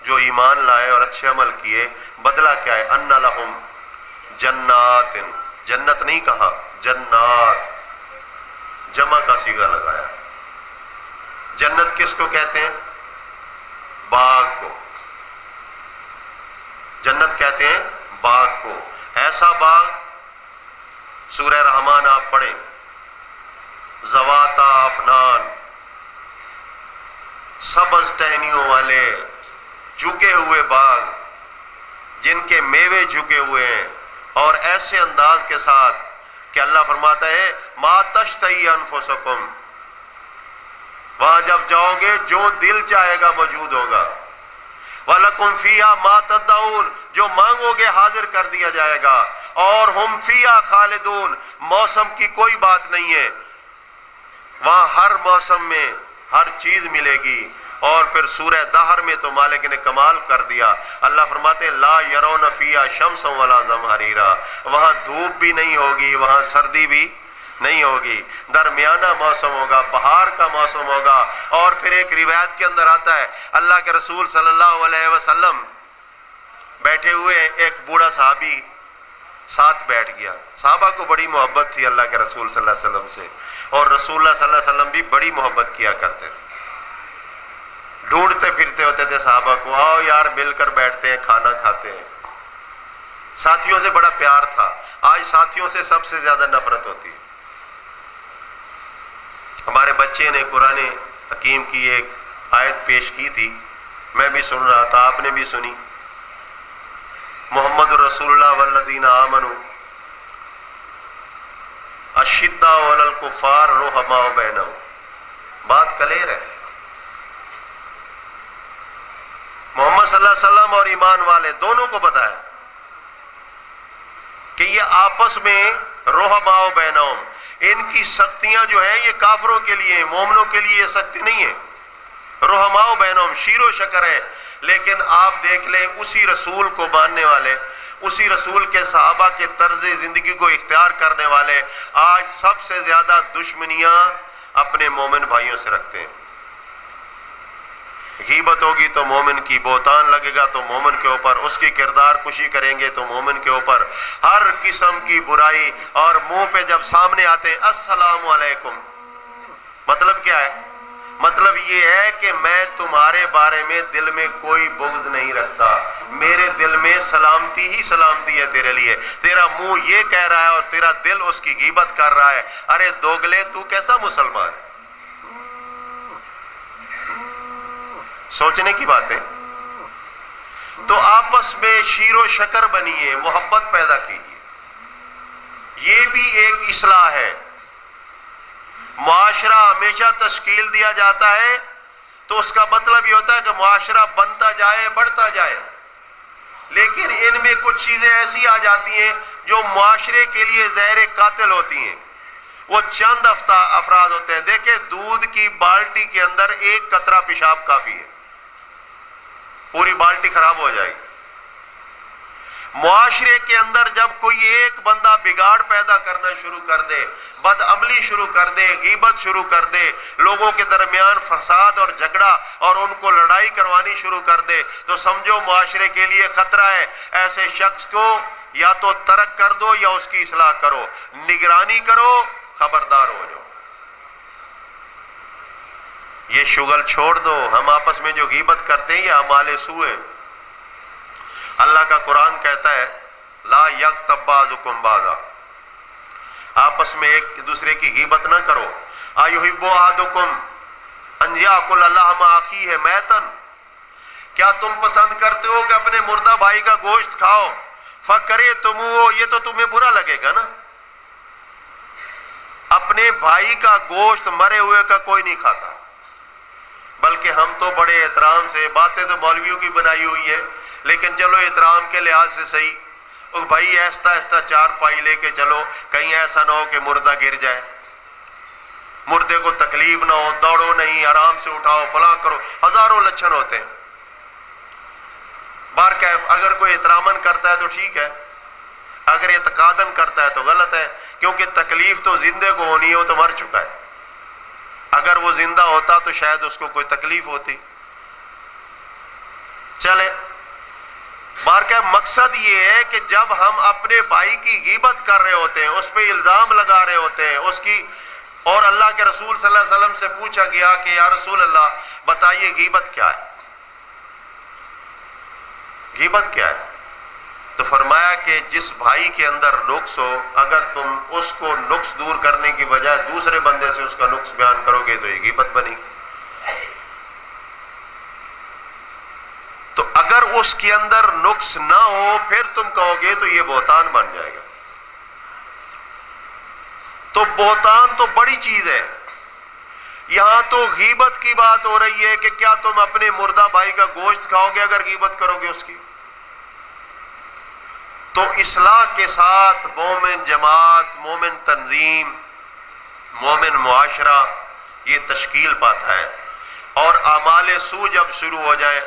جو ایمان لائے اور اچھے عمل کیے بدلہ کیا ہے؟ ان لہم جنات، جنت نہیں کہا، جنات جمع کا صیغہ لگایا۔ جنت کس کو کہتے ہیں؟ باغ کو۔ جنت کہتے ہیں باغ کو، ایسا باغ سورہ رحمان آپ پڑھیں، ذواتا افنان، سبز ٹہنیوں والے جھکے ہوئے باغ جن کے میوے جھکے ہوئے ہیں، اور ایسے انداز کے ساتھ کہ اللہ فرماتا ہے ما تشتہی انفسکم، وہاں جب جاؤ گے جو دل چاہے گا موجود ہوگا، وَلَكُمْ فِيهَا مَا تَدَّعُونَ، جو مانگو گے حاضر کر دیا جائے گا، اور ہم فِيهَا خالدون، موسم کی کوئی بات نہیں ہے، وہاں ہر موسم میں ہر چیز ملے گی۔ اور پھر سورہ دہر میں تو مالک نے کمال کر دیا، اللہ فرماتے ہیں لا يرون فیہا شمسا ولا زمہریرا، وہاں دھوپ بھی نہیں ہوگی، وہاں سردی بھی نہیں ہوگی، درمیانہ موسم ہوگا، بہار کا موسم ہوگا۔ اور پھر ایک روایت کے اندر آتا ہے اللہ کے رسول صلی اللہ علیہ وسلم بیٹھے ہوئے، ایک بوڑھا صحابی ساتھ بیٹھ گیا۔ صحابہ کو بڑی محبت تھی اللہ کے رسول صلی اللہ علیہ وسلم سے، اور رسول اللہ صلی اللہ علیہ وسلم بھی بڑی محبت کیا کرتے تھے، ڈھونڈتے پھرتے ہوتے تھے صحابہ کو، آؤ یار مل کر بیٹھتے ہیں، کھانا کھاتے ہیں۔ ساتھیوں سے بڑا پیار تھا، آج ساتھیوں سے سب سے زیادہ نفرت ہوتی ہے۔ ہمارے بچے نے قرآن حکیم کی ایک آیت پیش کی تھی، میں بھی سن رہا تھا، آپ نے بھی سنی، محمد رسول اللہ والذین آمنوا اشداء علی الکفار رحماء بینہم، بات کلیئر ہے۔ محمد صلی اللہ علیہ وسلم اور ایمان والے دونوں کو پتہ ہے کہ یہ آپس میں رحماء بینہم، ان کی سختیاں جو ہیں یہ کافروں کے لیے ہیں، مومنوں کے لیے یہ سختی نہیں ہے، رحماء بینہم، شیر و شکر ہے۔ لیکن آپ دیکھ لیں اسی رسول کو ماننے والے، اسی رسول کے صحابہ کے طرز زندگی کو اختیار کرنے والے آج سب سے زیادہ دشمنیاں اپنے مومن بھائیوں سے رکھتے ہیں۔ غیبت ہوگی تو مومن کی، بہتان لگے گا تو مومن کے اوپر، اس کی کردار کشی کریں گے تو مومن کے اوپر، ہر قسم کی برائی، اور منہ پہ جب سامنے آتے ہیں السلام علیکم، مطلب کیا ہے؟ مطلب یہ ہے کہ میں تمہارے بارے میں دل میں کوئی بغض نہیں رکھتا، میرے دل میں سلامتی ہی سلامتی ہے تیرے لیے، تیرا منہ یہ کہہ رہا ہے اور تیرا دل اس کی غیبت کر رہا ہے، ارے دوگلے تو کیسا مسلمان ہے؟ سوچنے کی بات ہے۔ تو آپس میں شیر و شکر بنیے، محبت پیدا کیجیے، یہ بھی ایک اصلاح ہے۔ معاشرہ ہمیشہ تشکیل دیا جاتا ہے تو اس کا مطلب یہ ہوتا ہے کہ معاشرہ بنتا جائے، بڑھتا جائے، لیکن ان میں کچھ چیزیں ایسی آ جاتی ہیں جو معاشرے کے لیے زہر قاتل ہوتی ہیں۔ وہ چند افراد ہوتے ہیں، دیکھیں دودھ کی بالٹی کے اندر ایک قطرہ پیشاب کافی ہے، پوری بالٹی خراب ہو جائے گی۔ معاشرے کے اندر جب کوئی ایک بندہ بگاڑ پیدا کرنا شروع کر دے، بد عملی شروع کر دے، غیبت شروع کر دے، لوگوں کے درمیان فساد اور جھگڑا اور ان کو لڑائی کروانی شروع کر دے، تو سمجھو معاشرے کے لیے خطرہ ہے۔ ایسے شخص کو یا تو ترک کر دو یا اس کی اصلاح کرو، نگرانی کرو، خبردار ہو جاؤ۔ یہ شغل چھوڑ دو۔ ہم آپس میں جو غیبت کرتے ہیں یہ اعمال سوء ہے۔ اللہ کا قرآن کہتا ہے لا یغتب بعضکم بعضا، آپس میں ایک دوسرے کی غیبت نہ کرو۔ ایحب احدکم ان یاکل لحم اخیہ میتا، کیا تم پسند کرتے ہو کہ اپنے مردہ بھائی کا گوشت کھاؤ؟ فکرہتموہ، یہ تو تمہیں برا لگے گا نا۔ اپنے بھائی کا گوشت مرے ہوئے کا کوئی نہیں کھاتا، بلکہ ہم تو بڑے احترام سے، باتیں تو مولویوں کی بنائی ہوئی ہے لیکن چلو احترام کے لحاظ سے صحیح، او بھائی ایستا ایستا چار پائی لے کے چلو، کہیں ایسا نہ ہو کہ مردہ گر جائے، مردے کو تکلیف نہ ہو، دوڑو نہیں، آرام سے اٹھاؤ، فلاں کرو، ہزاروں لچھن ہوتے ہیں۔ بہرکیف اگر کوئی احتراماً کرتا ہے تو ٹھیک ہے، اگر اعتقاداً کرتا ہے تو غلط ہے، کیونکہ تکلیف تو زندے کو ہونی ہے، وہ تو مر چکا ہے۔ اگر وہ زندہ ہوتا تو شاید اس کو کوئی تکلیف ہوتی۔ چلے بہرکیف مقصد یہ ہے کہ جب ہم اپنے بھائی کی غیبت کر رہے ہوتے ہیں، اس پہ الزام لگا رہے ہوتے ہیں اس کی، اور اللہ کے رسول صلی اللہ علیہ وسلم سے پوچھا گیا کہ یا رسول اللہ بتائیے غیبت کیا ہے، غیبت کیا ہے؟ تو فرمایا کہ جس بھائی کے اندر نقص ہو، اگر تم اس کو نقص دور کرنے کی بجائے دوسرے بندے سے اس کا نقص بیان کرو گے تو یہ غیبت بنی۔ تو اگر اس کے اندر نقص نہ ہو پھر تم کہو گے تو یہ بہتان بن جائے گا۔ تو بہتان تو بڑی چیز ہے۔ یہاں تو غیبت کی بات ہو رہی ہے کہ کیا تم اپنے مردہ بھائی کا گوشت کھاؤ گے اگر غیبت کرو گے اس کی؟ تو اصلاح کے ساتھ مومن جماعت، مومن تنظیم، مومن معاشرہ یہ تشکیل پاتا ہے، اور اعمال سوء جب شروع ہو جائے،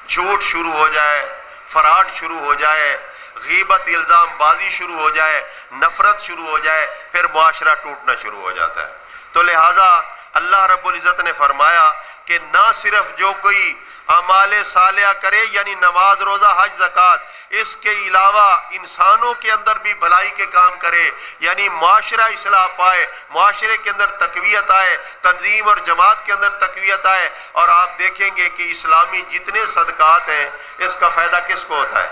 جھوٹ شروع ہو جائے، فراڈ شروع ہو جائے، غیبت الزام بازی شروع ہو جائے، نفرت شروع ہو جائے، پھر معاشرہ ٹوٹنا شروع ہو جاتا ہے۔ تو لہٰذا اللہ رب العزت نے فرمایا کہ نہ صرف جو کوئی اعمال صالحہ کرے یعنی نماز، روزہ، حج، زکوٰۃ، اس کے علاوہ انسانوں کے اندر بھی بھلائی کے کام کرے، یعنی معاشرہ اصلاح پائے، معاشرے کے اندر تقویت آئے، تنظیم اور جماعت کے اندر تقویت آئے، اور آپ دیکھیں گے کہ اسلامی جتنے صدقات ہیں اس کا فائدہ کس کو ہوتا ہے؟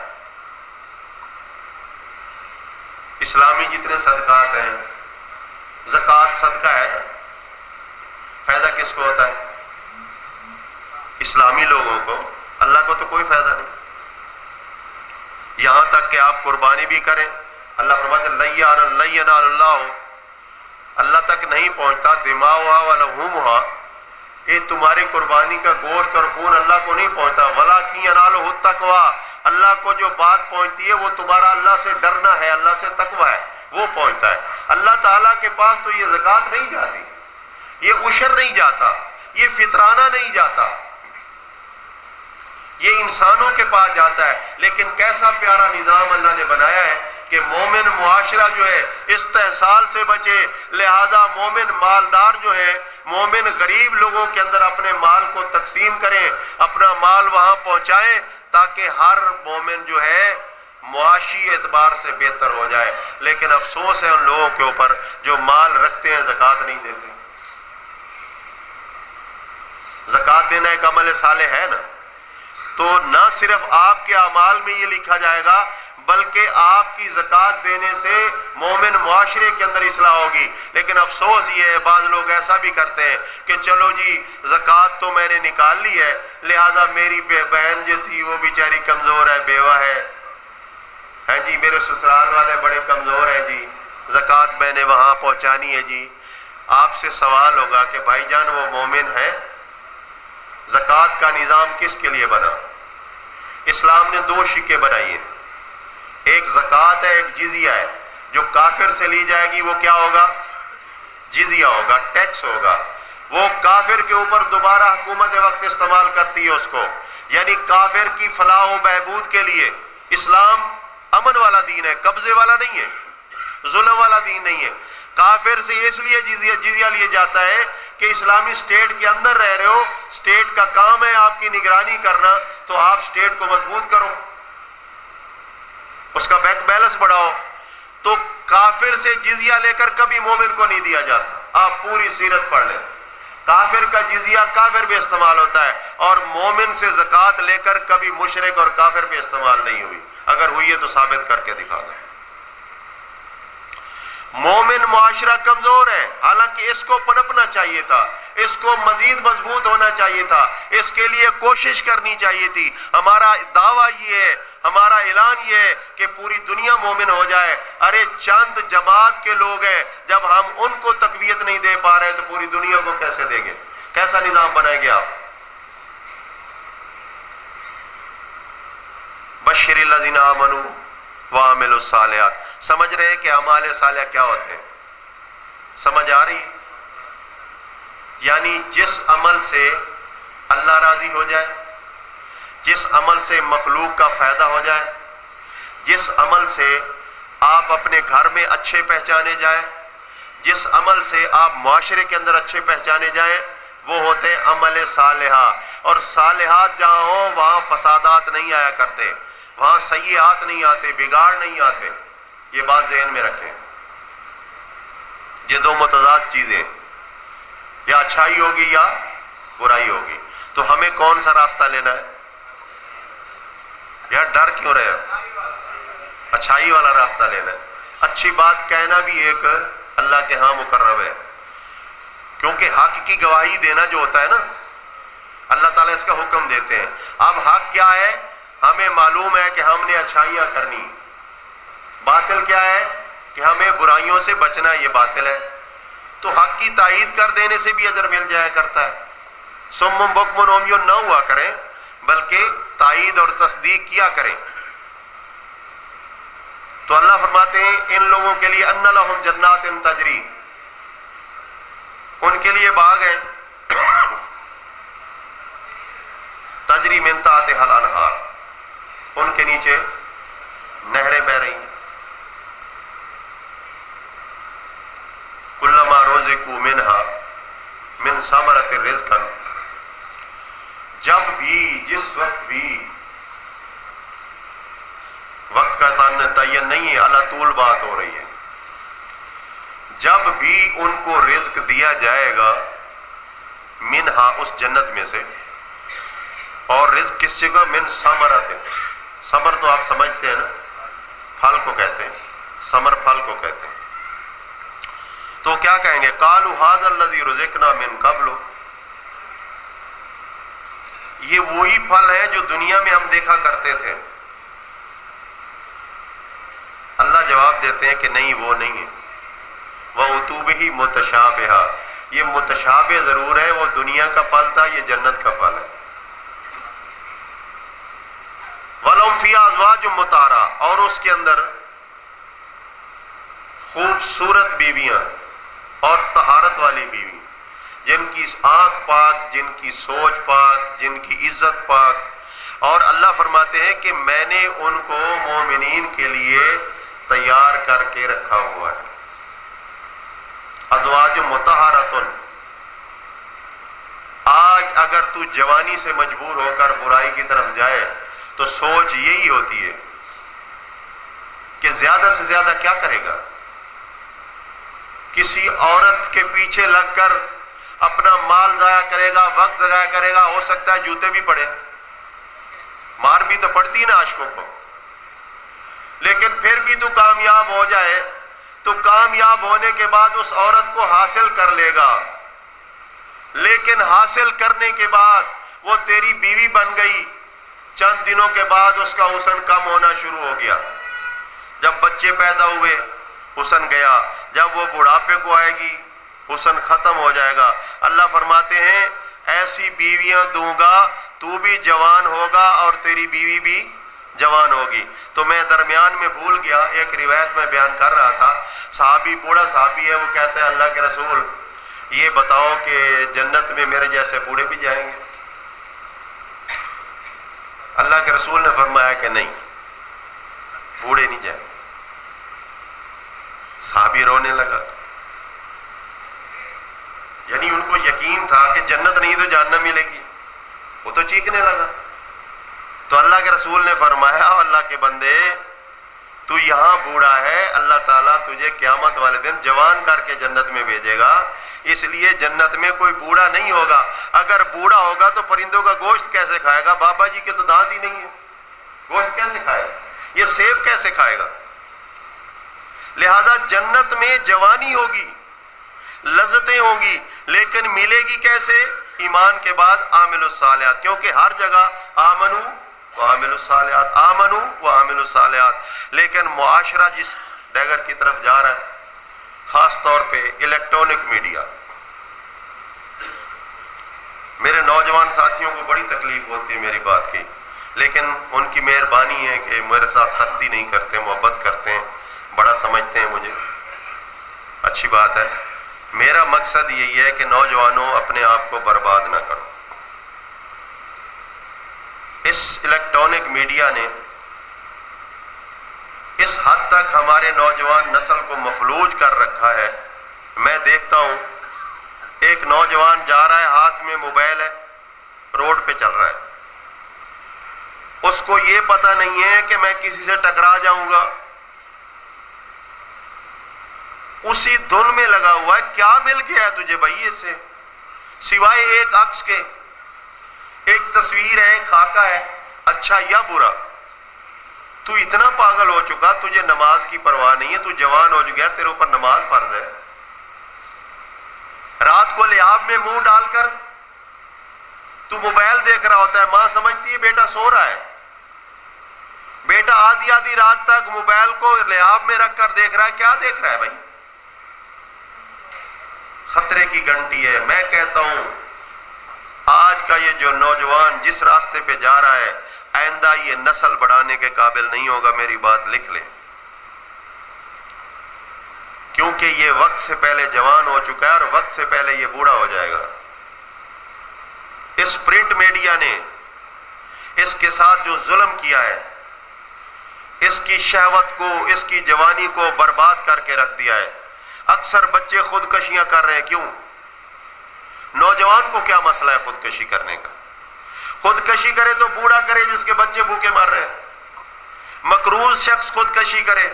اسلامی جتنے صدقات ہیں، زکوٰۃ صدقہ ہے نا، فائدہ کس کو ہوتا ہے؟ اسلامی لوگوں کو، اللہ کو تو کوئی فائدہ نہیں۔ یہاں تک کہ آپ قربانی بھی کریں، اللہ فرماتے ہیں لن ینال اللہ، اللہ تک نہیں پہنچتا، دماؤہا ولحومہا، یہ تمہاری قربانی کا گوشت اور خون اللہ کو نہیں پہنچتا، ولکن ینالہ التقویٰ، اللہ کو جو بات پہنچتی ہے وہ تمہارا اللہ سے ڈرنا ہے، اللہ سے تقویٰ ہے، وہ پہنچتا ہے۔ اللہ تعالیٰ کے پاس تو یہ زکوٰۃ نہیں جاتی، یہ عشر نہیں جاتا، یہ فطرانہ نہیں جاتا، یہ انسانوں کے پاس جاتا ہے، لیکن کیسا پیارا نظام اللہ نے بنایا ہے کہ مومن معاشرہ جو ہے استحصال سے بچے، لہذا مومن مالدار جو ہے، مومن غریب لوگوں کے اندر اپنے مال کو تقسیم کریں، اپنا مال وہاں پہنچائیں تاکہ ہر مومن جو ہے معاشی اعتبار سے بہتر ہو جائے۔ لیکن افسوس ہے ان لوگوں کے اوپر جو مال رکھتے ہیں زکوٰۃ نہیں دیتے۔ زکوٰۃ دینا ایک عمل صالح ہے نا، تو نہ صرف آپ کے اعمال میں یہ لکھا جائے گا بلکہ آپ کی زکوٰۃ دینے سے مومن معاشرے کے اندر اصلاح ہوگی۔ لیکن افسوس یہ ہے بعض لوگ ایسا بھی کرتے ہیں کہ چلو جی زکوٰۃ تو میں نے نکال لی ہے، لہٰذا میری بہن جو تھی وہ بیچاری کمزور ہے، بیوہ ہے جی، میرے سسرال والے بڑے کمزور ہیں جی، زکوٰۃ میں نے وہاں پہنچانی ہے جی۔ آپ سے سوال ہوگا کہ بھائی جان وہ مومن ہے؟ زکوٰۃ کا نظام کس کے لیے بنا؟ اسلام نے دو شکیں بنائی ہیں، ایک زکوٰۃ ہے، ایک جزیہ ہے۔ جو کافر سے لی جائے گی وہ کیا ہوگا؟ جزیہ ہوگا، ٹیکس ہوگا۔ وہ کافر کے اوپر دوبارہ حکومت وقت استعمال کرتی ہے اس کو، یعنی کافر کی فلاح و بہبود کے لیے۔ اسلام امن والا دین ہے، قبضے والا نہیں ہے، ظلم والا دین نہیں ہے۔ کافر سے اس لیے جزیہ لیا جاتا ہے کہ اسلامی اسٹیٹ کے اندر رہ رہے ہو، اسٹیٹ کا کام ہے آپ کی نگرانی کرنا، تو آپ اسٹیٹ کو مضبوط کرو، اس کا بینک بیلنس بڑھاؤ۔ تو کافر سے جزیہ لے کر کبھی مومن کو نہیں دیا جاتا۔ آپ پوری سیرت پڑھ لیں، کافر کا جزیہ کافر پہ استعمال ہوتا ہے، اور مومن سے زکوٰۃ لے کر کبھی مشرک اور کافر پہ استعمال نہیں ہوئی۔ اگر ہوئی ہے تو ثابت کر کے دکھا دیں۔ مومن معاشرہ کمزور ہے، حالانکہ اس کو پنپنا چاہیے تھا، اس کو مزید مضبوط ہونا چاہیے تھا، اس کے لیے کوشش کرنی چاہیے تھی۔ ہمارا دعویٰ یہ ہے، ہمارا اعلان یہ ہے کہ پوری دنیا مومن ہو جائے۔ ارے چند جماعت کے لوگ ہیں، جب ہم ان کو تقویت نہیں دے پا رہے تو پوری دنیا کو کیسے دیں گے؟ کیسا نظام بنائیں گے آپ؟ بشر الذین آمنوا وعملوا الصالحات۔ سمجھ رہے ہیں کہ اعمال صالحہ کیا ہوتے ہیں؟ سمجھ آ رہی؟ یعنی جس عمل سے اللہ راضی ہو جائے، جس عمل سے مخلوق کا فائدہ ہو جائے، جس عمل سے آپ اپنے گھر میں اچھے پہچانے جائیں، جس عمل سے آپ معاشرے کے اندر اچھے پہچانے جائیں، وہ ہوتے ہیں عمل صالحہ۔ اور صالحات جہاں ہوں وہاں فسادات نہیں آیا کرتے، وہاں سیئات نہیں آتے، بگاڑ نہیں آتے۔ یہ بات ذہن میں رکھیں۔ یہ دو متضاد چیزیں، یا اچھائی ہوگی یا برائی ہوگی۔ تو ہمیں کون سا راستہ لینا ہے؟ یار ڈر کیوں رہے ہو؟ اچھائی والا راستہ لینا ہے۔ اچھی بات کہنا بھی ایک اللہ کے ہاں مقرر ہے، کیونکہ حق کی گواہی دینا جو ہوتا ہے نا، اللہ تعالیٰ اس کا حکم دیتے ہیں۔ اب حق کیا ہے؟ ہمیں معلوم ہے کہ ہم نے اچھائیاں کرنی، باطل کیا ہے کہ ہمیں برائیوں سے بچنا، یہ باطل ہے۔ تو حق کی تائید کر دینے سے بھی اجر مل جایا کرتا ہے۔ صم بکم عمی نہ ہوا کریں، بلکہ تائید اور تصدیق کیا کریں۔ تو اللہ فرماتے ہیں ان لوگوں کے لیے ان لہم جنات تجری، ان کے لیے باغ ہیں تجری من تحتہا الانہار، ان کے نیچے نہریں بہ رہی ہیں۔ کلما رزقوا منہا من ثمرۃ رزقا، جب بھی، جس وقت بھی، وقت کا تعین نہیں ہے، اللہ طول بات ہو رہی ہے، جب بھی ان کو رزق دیا جائے گا منہا، اس جنت میں سے، اور رزق کس جگہ؟ من ثمرۃ، ثمر تو آپ سمجھتے ہیں نا، پھل کو کہتے ہیں، ثمر پھل کو کہتے ہیں۔ تو کیا کہیں گے؟ قالوا ھذا الذی رزقنا من قبل، یہ وہی پھل ہے جو دنیا میں ہم دیکھا کرتے تھے۔ اللہ جواب دیتے ہیں کہ نہیں، وہ نہیں ہے۔ وَأُتُوا بِهِ مُتَشَابِهًا، یہ متشابہ ضرور ہے، وہ دنیا کا پھل تھا، یہ جنت کا پھل ہے۔ وَلَهُمْ فِيهَا أَزْوَاجٌ مُطَهَّرَةٌ، اور اس کے اندر خوبصورت بیویاں اور طہارت والی بیوی، جن کی آنکھ پاک، جن کی سوچ پاک، جن کی عزت پاک۔ اور اللہ فرماتے ہیں کہ میں نے ان کو مومنین کے لیے تیار کر کے رکھا ہوا ہے. ازواج مطہرۃ. آج اگر تو جوانی سے مجبور ہو کر برائی کی طرف جائے تو سوچ یہی ہوتی ہے کہ زیادہ سے زیادہ کیا کرے گا. کسی عورت کے پیچھے لگ کر اپنا مال ضائع کرے گا, وقت ضائع کرے گا, ہو سکتا ہے جوتے بھی پڑے, مار بھی تو پڑتی نا عاشقوں کو, لیکن پھر بھی تو کامیاب ہو جائے تو کامیاب ہونے کے بعد اس عورت کو حاصل کر لے گا, لیکن حاصل کرنے کے بعد وہ تیری بیوی بن گئی, چند دنوں کے بعد اس کا حسن کم ہونا شروع ہو گیا. جب بچے پیدا ہوئے حسن گیا, جب وہ بڑھاپے کو آئے گی حسن ختم ہو جائے گا. اللہ فرماتے ہیں ایسی بیویاں دوں گا تو بھی جوان ہوگا اور تیری بیوی بھی جوان ہوگی. تو میں درمیان میں بھول گیا, ایک روایت میں بیان کر رہا تھا, صحابی بوڑھا صحابی ہے, وہ کہتے ہیں اللہ کے رسول یہ بتاؤ کہ جنت میں میرے جیسے بوڑھے بھی جائیں گے؟ اللہ کے رسول نے فرمایا کہ نہیں, بوڑھے نہیں جائیں گے. صحابی رونے لگا, یعنی ان کو یقین تھا کہ جنت نہیں تو جہنم ملے گی, وہ تو چیخنے لگا. تو اللہ کے رسول نے فرمایا اللہ کے بندے تو یہاں بوڑھا ہے, اللہ تعالیٰ تجھے قیامت والے دن جوان کر کے جنت میں بھیجے گا, اس لیے جنت میں کوئی بوڑھا نہیں ہوگا. اگر بوڑھا ہوگا تو پرندوں کا گوشت کیسے کھائے گا؟ بابا جی کے تو دانت ہی نہیں ہے, گوشت کیسے کھائے گا؟ یہ سیب کیسے کھائے گا؟ لہذا جنت میں جوانی ہوگی, لذتیں ہوں گی, لیکن ملے گی کیسے؟ ایمان کے بعد عامل الصالحات, کیونکہ ہر جگہ آمنو وعامل الصالحات, آمنو وعامل الصالحات. لیکن معاشرہ جس ڈگر کی طرف جا رہا ہے, خاص طور پہ الیکٹرانک میڈیا, میرے نوجوان ساتھیوں کو بڑی تکلیف ہوتی ہے میری بات کی, لیکن ان کی مہربانی ہے کہ میرے ساتھ سختی نہیں کرتے, محبت کرتے ہیں, بڑا سمجھتے ہیں مجھے, اچھی بات ہے. میرا مقصد یہی ہے کہ نوجوانوں اپنے آپ کو برباد نہ کرو. اس الیکٹرانک میڈیا نے اس حد تک ہمارے نوجوان نسل کو مفلوج کر رکھا ہے. میں دیکھتا ہوں ایک نوجوان جا رہا ہے, ہاتھ میں موبائل ہے, روڈ پہ چل رہا ہے, اس کو یہ پتہ نہیں ہے کہ میں کسی سے ٹکرا جاؤں گا, اسی دھن میں لگا ہوا ہے. کیا مل گیا ہے تجھے بھائی اس سے سوائے ایک عکس کے؟ ایک تصویر ہے, ایک خاکہ ہے, اچھا یا برا. تو اتنا پاگل ہو چکا, تجھے نماز کی پرواہ نہیں ہے, تو جوان ہو گیا, تیرے اوپر نماز فرض ہے. رات کو لحاف میں منہ ڈال کر تو موبائل دیکھ رہا ہوتا ہے, ماں سمجھتی ہے بیٹا سو رہا ہے, بیٹا آدھی رات تک موبائل کو لحاف میں رکھ کر دیکھ رہا ہے. کیا دیکھ رہا ہے بھائی؟ خطرے کی گھنٹی ہے. میں کہتا ہوں آج کا یہ جو نوجوان جس راستے پہ جا رہا ہے, آئندہ یہ نسل بڑھانے کے قابل نہیں ہوگا. میری بات لکھ لیں, کیونکہ یہ وقت سے پہلے جوان ہو چکا ہے اور وقت سے پہلے یہ بوڑھا ہو جائے گا. اس پرنٹ میڈیا نے اس کے ساتھ جو ظلم کیا ہے, اس کی شہوت کو, اس کی جوانی کو برباد کر کے رکھ دیا ہے. اکثر بچے خودکشیاں کر رہے ہیں. کیوں؟ نوجوان کو کیا مسئلہ ہے خودکشی کرنے کا؟ خودکشی کرے تو بوڑھا کرے جس کے بچے بھوکے مر رہے ہیں. مقروض شخص خودکشی کرے,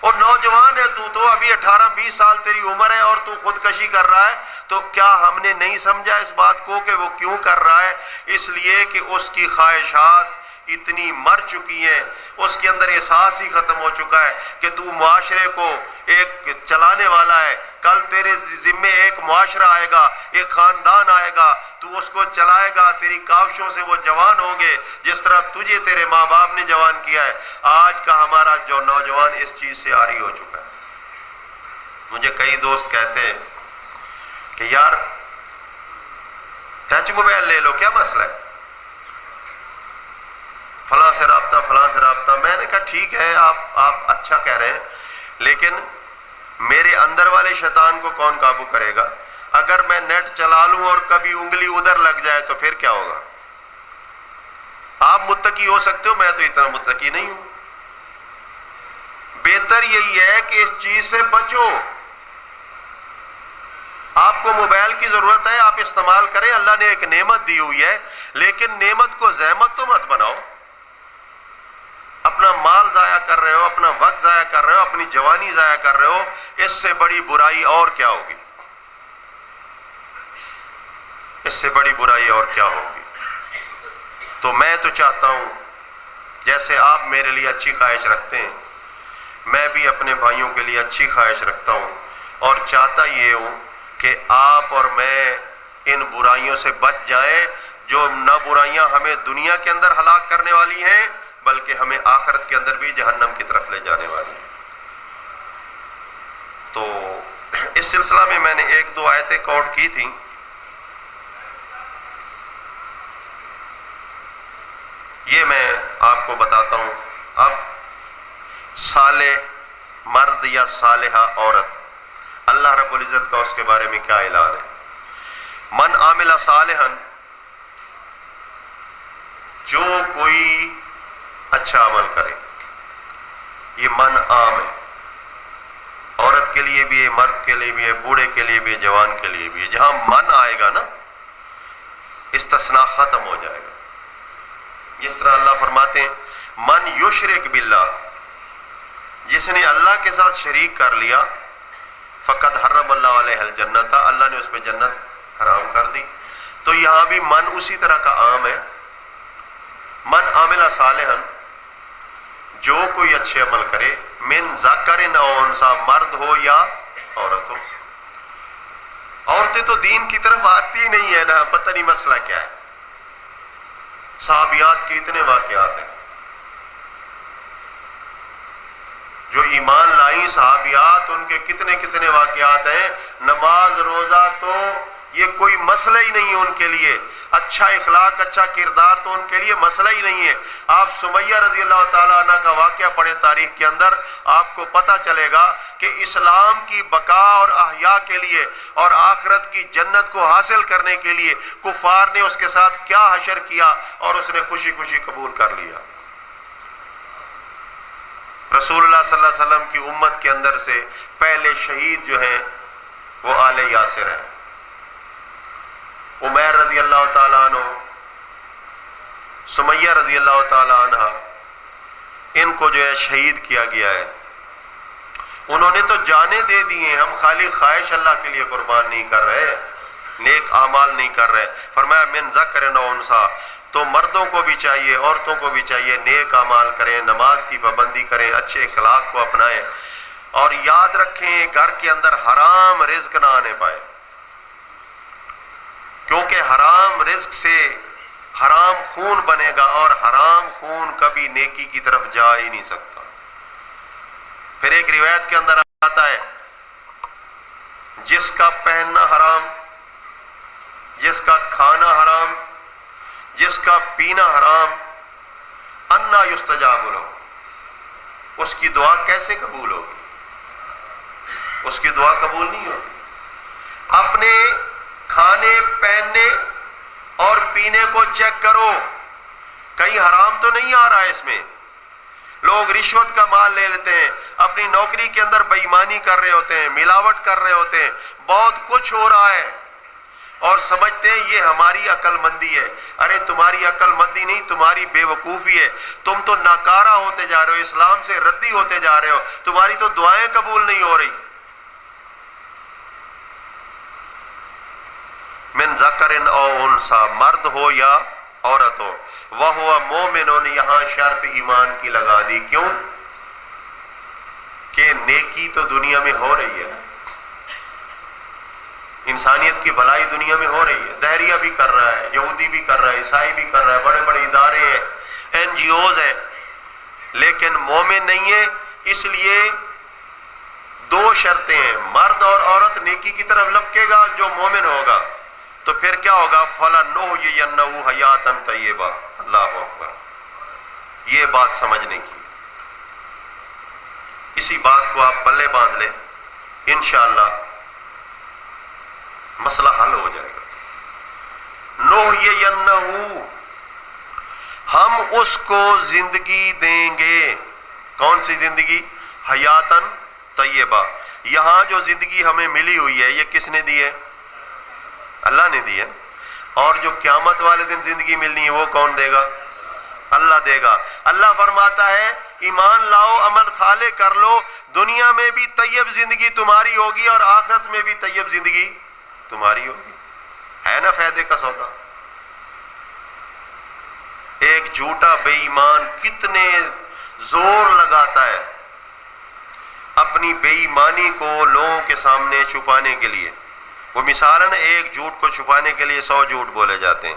اور نوجوان ہے تو ابھی 18-20 سال تیری عمر ہے اور تو خودکشی کر رہا ہے. تو کیا ہم نے نہیں سمجھا اس بات کو کہ وہ کیوں کر رہا ہے؟ اس لیے کہ اس کی خواہشات اتنی مر چکی ہیں, اس کے اندر احساس ہی ختم ہو چکا ہے کہ تو معاشرے کو ایک چلانے والا ہے. کل تیرے ذمے ایک معاشرہ آئے گا, ایک خاندان آئے گا, تو اس کو چلائے گا. تیری کاوشوں سے وہ جوان ہوں گے جس طرح تجھے تیرے ماں باپ نے جوان کیا ہے. آج کا ہمارا جو نوجوان اس چیز سے عاری ہو چکا ہے. مجھے کئی دوست کہتے ہیں کہ یار ٹچ موبائل لے لو, کیا مسئلہ ہے, فلاں سے رابطہ, فلاں سے رابطہ. میں نے کہا ٹھیک ہے, آپ اچھا کہہ رہے ہیں, لیکن میرے اندر والے شیطان کو کون قابو کرے گا؟ اگر میں نیٹ چلا لوں اور کبھی انگلی ادھر لگ جائے تو پھر کیا ہوگا؟ متقی ہو سکتے ہو، میں تو اتنا متقی نہیں ہوں۔ بہتر یہی ہے کہ اس چیز سے بچو۔ آپ کو موبائل کی ضرورت ہے، آپ استعمال کریں، اللہ نے ایک نعمت دی ہوئی ہے، لیکن نعمت کو زحمت تو مت بناؤ۔ اپنا مال ضائع کر رہے ہو، اپنا وقت ضائع کر رہے ہو، اپنی جوانی ضائع کر رہے ہو، اس سے بڑی برائی اور کیا ہوگی؟ اس سے بڑی برائی اور کیا ہوگی؟ تو میں تو چاہتا ہوں جیسے آپ میرے لیے اچھی خواہش رکھتے ہیں، میں بھی اپنے بھائیوں کے لیے اچھی خواہش رکھتا ہوں، اور چاہتا یہ ہوں کہ آپ اور میں ان برائیوں سے بچ جائیں جو نہ برائیاں ہمیں دنیا کے اندر ہلاک کرنے والی ہیں بلکہ ہمیں آخرت کے اندر بھی جہنم کی طرف لے جانے والی ہیں۔ تو اس سلسلہ میں نے ایک دو آیتیں کوٹ کی تھیں۔ یہ میں آپ کو بتاتا ہوں۔ اب صالح مرد یا صالحہ عورت، اللہ رب العزت کا اس کے بارے میں کیا اعلان ہے؟ من عامل صالحا، جو کوئی اچھا عمل کرے، یہ من عام ہے، عورت کے لیے بھی ہے، مرد کے لیے بھی ہے، بوڑھے کے لیے بھی ہے، جوان کے لیے بھی ہے۔ جہاں من آئے گا نا، استثناء ختم ہو جائے گا۔ جس طرح اللہ فرماتے ہیں من یشرک باللہ، جس نے اللہ کے ساتھ شریک کر لیا، فقد حرم اللہ علیہ الجنت، اللہ نے اس پہ جنت حرام کر دی۔ تو یہاں بھی من اسی طرح کا عام ہے۔ من عامل صالحا، جو کوئی اچھے عمل کرے، من ذکر او انثی، مرد ہو یا عورت ہو۔ عورتیں تو دین کی طرف آتی ہی نہیں ہے نا، پتہ نہیں مسئلہ کیا ہے۔ صحابیات کے اتنے واقعات ہیں جو ایمان لائیں، صحابیات، ان کے کتنے کتنے واقعات ہیں۔ نماز روزہ تو یہ کوئی مسئلہ ہی نہیں ہے ان کے لیے، اچھا اخلاق، اچھا کردار تو ان کے لیے مسئلہ ہی نہیں ہے۔ آپ سمیہ رضی اللہ تعالیٰ عنہ کا واقعہ پڑھیں تاریخ کے اندر، آپ کو پتہ چلے گا کہ اسلام کی بقا اور احیاء کے لیے اور آخرت کی جنت کو حاصل کرنے کے لیے کفار نے اس کے ساتھ کیا حشر کیا، اور اس نے خوشی خوشی قبول کر لیا۔ رسول اللہ صلی اللہ علیہ وسلم کی امت کے اندر سے پہلے شہید جو ہیں وہ آل یاسر ہیں۔ عمیر رضی اللہ تعالیٰ عنہ، سمیہ رضی اللہ تعالیٰ عنہ، ان کو جو ہے شہید کیا گیا ہے۔ انہوں نے تو جانیں دے دی ہیں، ہم خالی خواہش اللہ کے لیے قربان نہیں کر رہے، نیک اعمال نہیں کر رہے۔ فرمایا من ذکر او انثی، تو مردوں کو بھی چاہیے، عورتوں کو بھی چاہیے نیک اعمال کریں، نماز کی پابندی کریں، اچھے اخلاق کو اپنائیں، اور یاد رکھیں گھر کے اندر حرام رزق نہ آنے پائے، کیونکہ حرام رزق سے حرام خون بنے گا، اور حرام خون کبھی نیکی کی طرف جا ہی نہیں سکتا۔ پھر ایک روایت کے اندر آتا ہے جس کا پہننا حرام، جس کا کھانا حرام، جس کا پینا حرام، انا یستجاب لہ، اس کی دعا کیسے قبول ہوگی؟ اس کی دعا قبول نہیں ہوتی۔ اپنے کھانے پہننے اور پینے کو چیک کرو، کہیں حرام تو نہیں آ رہا ہے اس میں۔ لوگ رشوت کا مال لے لیتے ہیں، اپنی نوکری کے اندر بے ایمانی کر رہے ہوتے ہیں، ملاوٹ کر رہے ہوتے ہیں، بہت کچھ ہو رہا ہے، اور سمجھتے ہیں یہ ہماری عقل مندی ہے۔ ارے تمہاری عقل مندی نہیں، تمہاری بے وقوفی ہے۔ تم تو ناکارہ ہوتے جا رہے ہو، اسلام سے ردی ہوتے جا رہے ہو، تمہاری تو دعائیں قبول نہیں ہو رہی۔ من ذکر او انثی، مرد ہو یا عورت ہو، وہو مومن، یہاں شرط ایمان کی لگا دی۔ کیوں؟ کہ نیکی تو دنیا میں ہو رہی ہے، انسانیت کی بھلائی دنیا میں ہو رہی ہے، دہریہ بھی کر رہا ہے، یہودی بھی کر رہا ہے، عیسائی بھی کر رہا ہے، بڑے بڑے ادارے ہیں، این جی اوز ہیں، لیکن مومن نہیں ہے۔ اس لیے دو شرطیں ہیں، مرد اور عورت نیکی کی طرف لپکے گا جو مومن ہوگا، تو پھر کیا ہوگا؟ فَلَنُحْيِيَنَّهُ حَيَاةً طَيِّبَةً۔ اللہ اکبر، یہ بات سمجھنے کی، اسی بات کو آپ پلے باندھ لیں، انشاءاللہ مسئلہ حل ہو جائے گا۔ نُحْيِيَنَّهُ ہم اس کو زندگی دیں گے. کون سی زندگی؟ حیاتن طیبہ. یہاں جو زندگی ہمیں ملی ہوئی ہے یہ کس نے دی ہے؟ اللہ نے دی ہے. اور جو قیامت والے دن زندگی ملنی ہے وہ کون دے گا؟ اللہ دے گا. اللہ فرماتا ہے ایمان لاؤ، عمل صالح کر لو، دنیا میں بھی طیب زندگی تمہاری ہوگی اور آخرت میں بھی طیب زندگی تمہاری ہوگی. ہے نا فائدے کا سودا؟ ایک جھوٹا بے ایمان کتنے زور لگاتا ہے اپنی بے ایمانی کو لوگوں کے سامنے چھپانے کے لیے. وہ مثالاً ایک جھوٹ کو چھپانے کے لیے 100 جھوٹ بولے جاتے ہیں،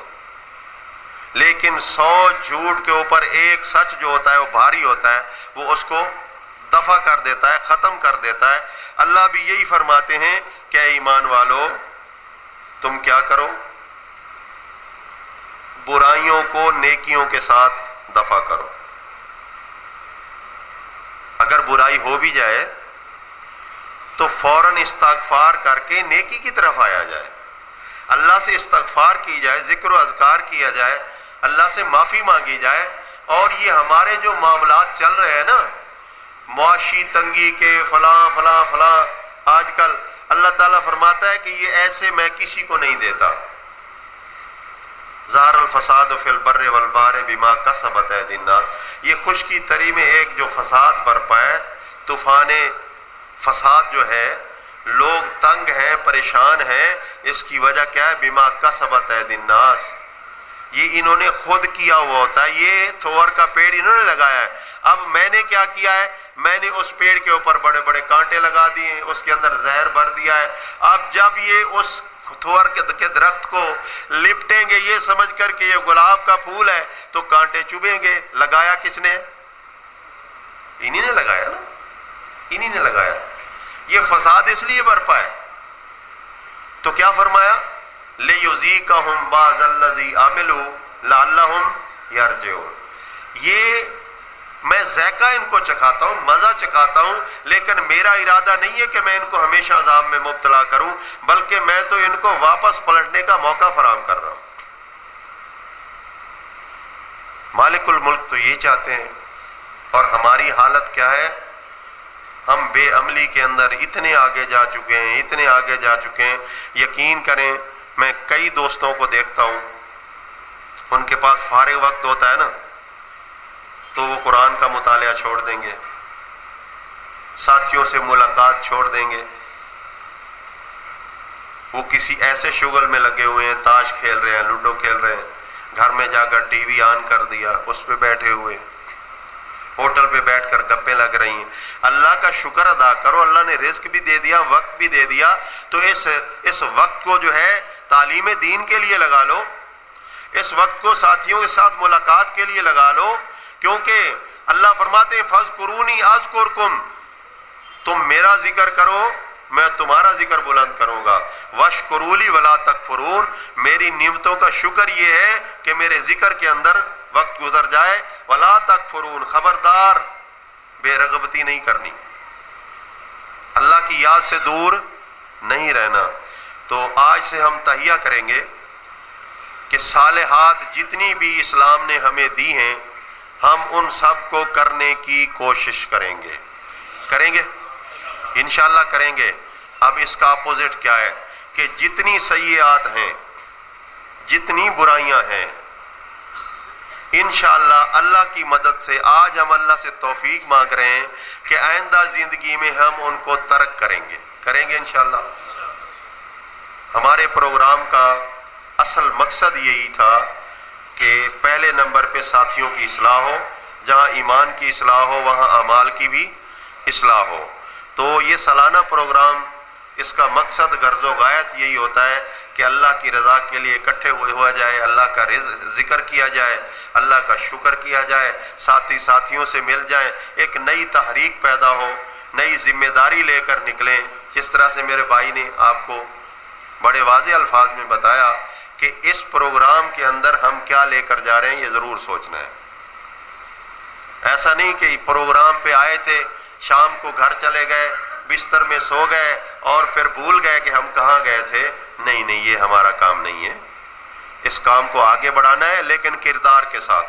لیکن 100 جھوٹ کے اوپر ایک سچ جو ہوتا ہے وہ بھاری ہوتا ہے، وہ اس کو دفع کر دیتا ہے، ختم کر دیتا ہے. اللہ بھی یہی فرماتے ہیں کہ اے ایمان والو تم کیا کرو؟ برائیوں کو نیکیوں کے ساتھ دفع کرو. اگر برائی ہو بھی جائے تو فوراً استغفار کر کے نیکی کی طرف آیا جائے، اللہ سے استغفار کی جائے، ذکر و اذکار کیا جائے، اللہ سے معافی مانگی جائے. اور یہ ہمارے جو معاملات چل رہے ہیں نا معاشی تنگی کے فلاں فلاں فلاں، آج کل اللہ تعالیٰ فرماتا ہے کہ یہ ایسے میں کسی کو نہیں دیتا. ظہر الفساد فی البر والبحر بما کسبت ایدی الناس. یہ خشکی تری میں ایک جو فساد برپا ہے، طوفان فساد جو ہے، لوگ تنگ ہیں، پریشان ہیں، اس کی وجہ کیا ہے؟ بما کسبت ایدی الناس. یہ انہوں نے خود کیا ہوا ہوتا ہے. یہ تھور کا پیڑ انہوں نے لگایا ہے. اب میں نے کیا کیا ہے؟ میں نے اس پیڑ کے اوپر بڑے بڑے کانٹے لگا دیے، اس کے اندر زہر بھر دیا ہے. اب جب یہ اس تھور کے درخت کو لپٹیں گے یہ سمجھ کر کہ یہ گلاب کا پھول ہے تو کانٹے چبھیں گے. لگایا کس نے؟ انہی نے لگایا نا، انہی نے لگایا. یہ فساد اس لیے برپا ہے. تو کیا فرمایا؟ لِيُذِيقَهُمْ بَعْضَ الَّذِي عَمِلُوا لَعَلَّهُمْ يَرْجِعُونَ. یہ میں ذائقہ ان کو چکھاتا ہوں، مزہ چکھاتا ہوں، لیکن میرا ارادہ نہیں ہے کہ میں ان کو ہمیشہ عذاب میں مبتلا کروں، بلکہ میں تو ان کو واپس پلٹنے کا موقع فراہم کر رہا ہوں. مالک الملک تو یہ چاہتے ہیں. اور ہماری حالت کیا ہے؟ ہم بے عملی کے اندر اتنے آگے جا چکے ہیں، اتنے آگے جا چکے ہیں. یقین کریں میں کئی دوستوں کو دیکھتا ہوں، ان کے پاس فارغ وقت ہوتا ہے نا تو وہ قرآن کا مطالعہ چھوڑ دیں گے، ساتھیوں سے ملاقات چھوڑ دیں گے، وہ کسی ایسے شغل میں لگے ہوئے ہیں، تاش کھیل رہے ہیں، لوڈو کھیل رہے ہیں، گھر میں جا کر ٹی وی آن کر دیا، اس پہ بیٹھے ہوئے، ہوٹل پہ بیٹھ کر گپیں لگ رہی ہیں. اللہ کا شکر ادا کرو، اللہ نے رزق بھی دے دیا، وقت بھی دے دیا، تو اس وقت کو جو ہے تعلیم دین کے لیے لگا لو، اس وقت کو ساتھیوں کے ساتھ ملاقات کے لیے لگا لو. کیونکہ اللہ فرماتے ہیں فَاذْكُرُونِي أَذْكُرْكُمْ، تم میرا ذکر کرو میں تمہارا ذکر بلند کروں گا. وَاشْكُرُوا لِي وَلَا تَكْفُرُونَ، میری نعمتوں کا شکر یہ ہے کہ میرے ذکر کے اندر وقت گزر جائے. وَلَا تَكْفُرُونَ، خبردار بے رغبتی نہیں کرنی، اللہ کی یاد سے دور نہیں رہنا. تو آج سے ہم تہیہ کریں گے کہ صالحات جتنی بھی اسلام نے ہمیں دی ہیں ہم ان سب کو کرنے کی کوشش کریں گے. کریں گے انشاءاللہ کریں گے. اب اس کا اپوزٹ کیا ہے کہ جتنی سیئات ہیں، جتنی برائیاں ہیں، انشاءاللہ اللہ کی مدد سے آج ہم اللہ سے توفیق مانگ رہے ہیں کہ آئندہ زندگی میں ہم ان کو ترک کریں گے. کریں گے انشاءاللہ. ہمارے پروگرام کا اصل مقصد یہی تھا کہ پہلے نمبر پہ ساتھیوں کی اصلاح ہو، جہاں ایمان کی اصلاح ہو وہاں اعمال کی بھی اصلاح ہو. تو یہ سالانہ پروگرام اس کا مقصد غرض و غایت یہی ہوتا ہے کہ اللہ کی رضا کے لیے اکٹھے ہوئے ہوا جائے، اللہ کا ذکر کیا جائے، اللہ کا شکر کیا جائے، ساتھی ساتھیوں سے مل جائیں، ایک نئی تحریک پیدا ہو، نئی ذمہ داری لے کر نکلیں. جس طرح سے میرے بھائی نے آپ کو بڑے واضح الفاظ میں بتایا کہ اس پروگرام کے اندر ہم کیا لے کر جا رہے ہیں یہ ضرور سوچنا ہے. ایسا نہیں کہ پروگرام پہ آئے تھے، شام کو گھر چلے گئے، بستر میں سو گئے اور پھر بھول گئے کہ ہم کہاں گئے تھے. نہیں نہیں، یہ ہمارا کام نہیں ہے. اس کام کو آگے بڑھانا ہے لیکن کردار کے ساتھ.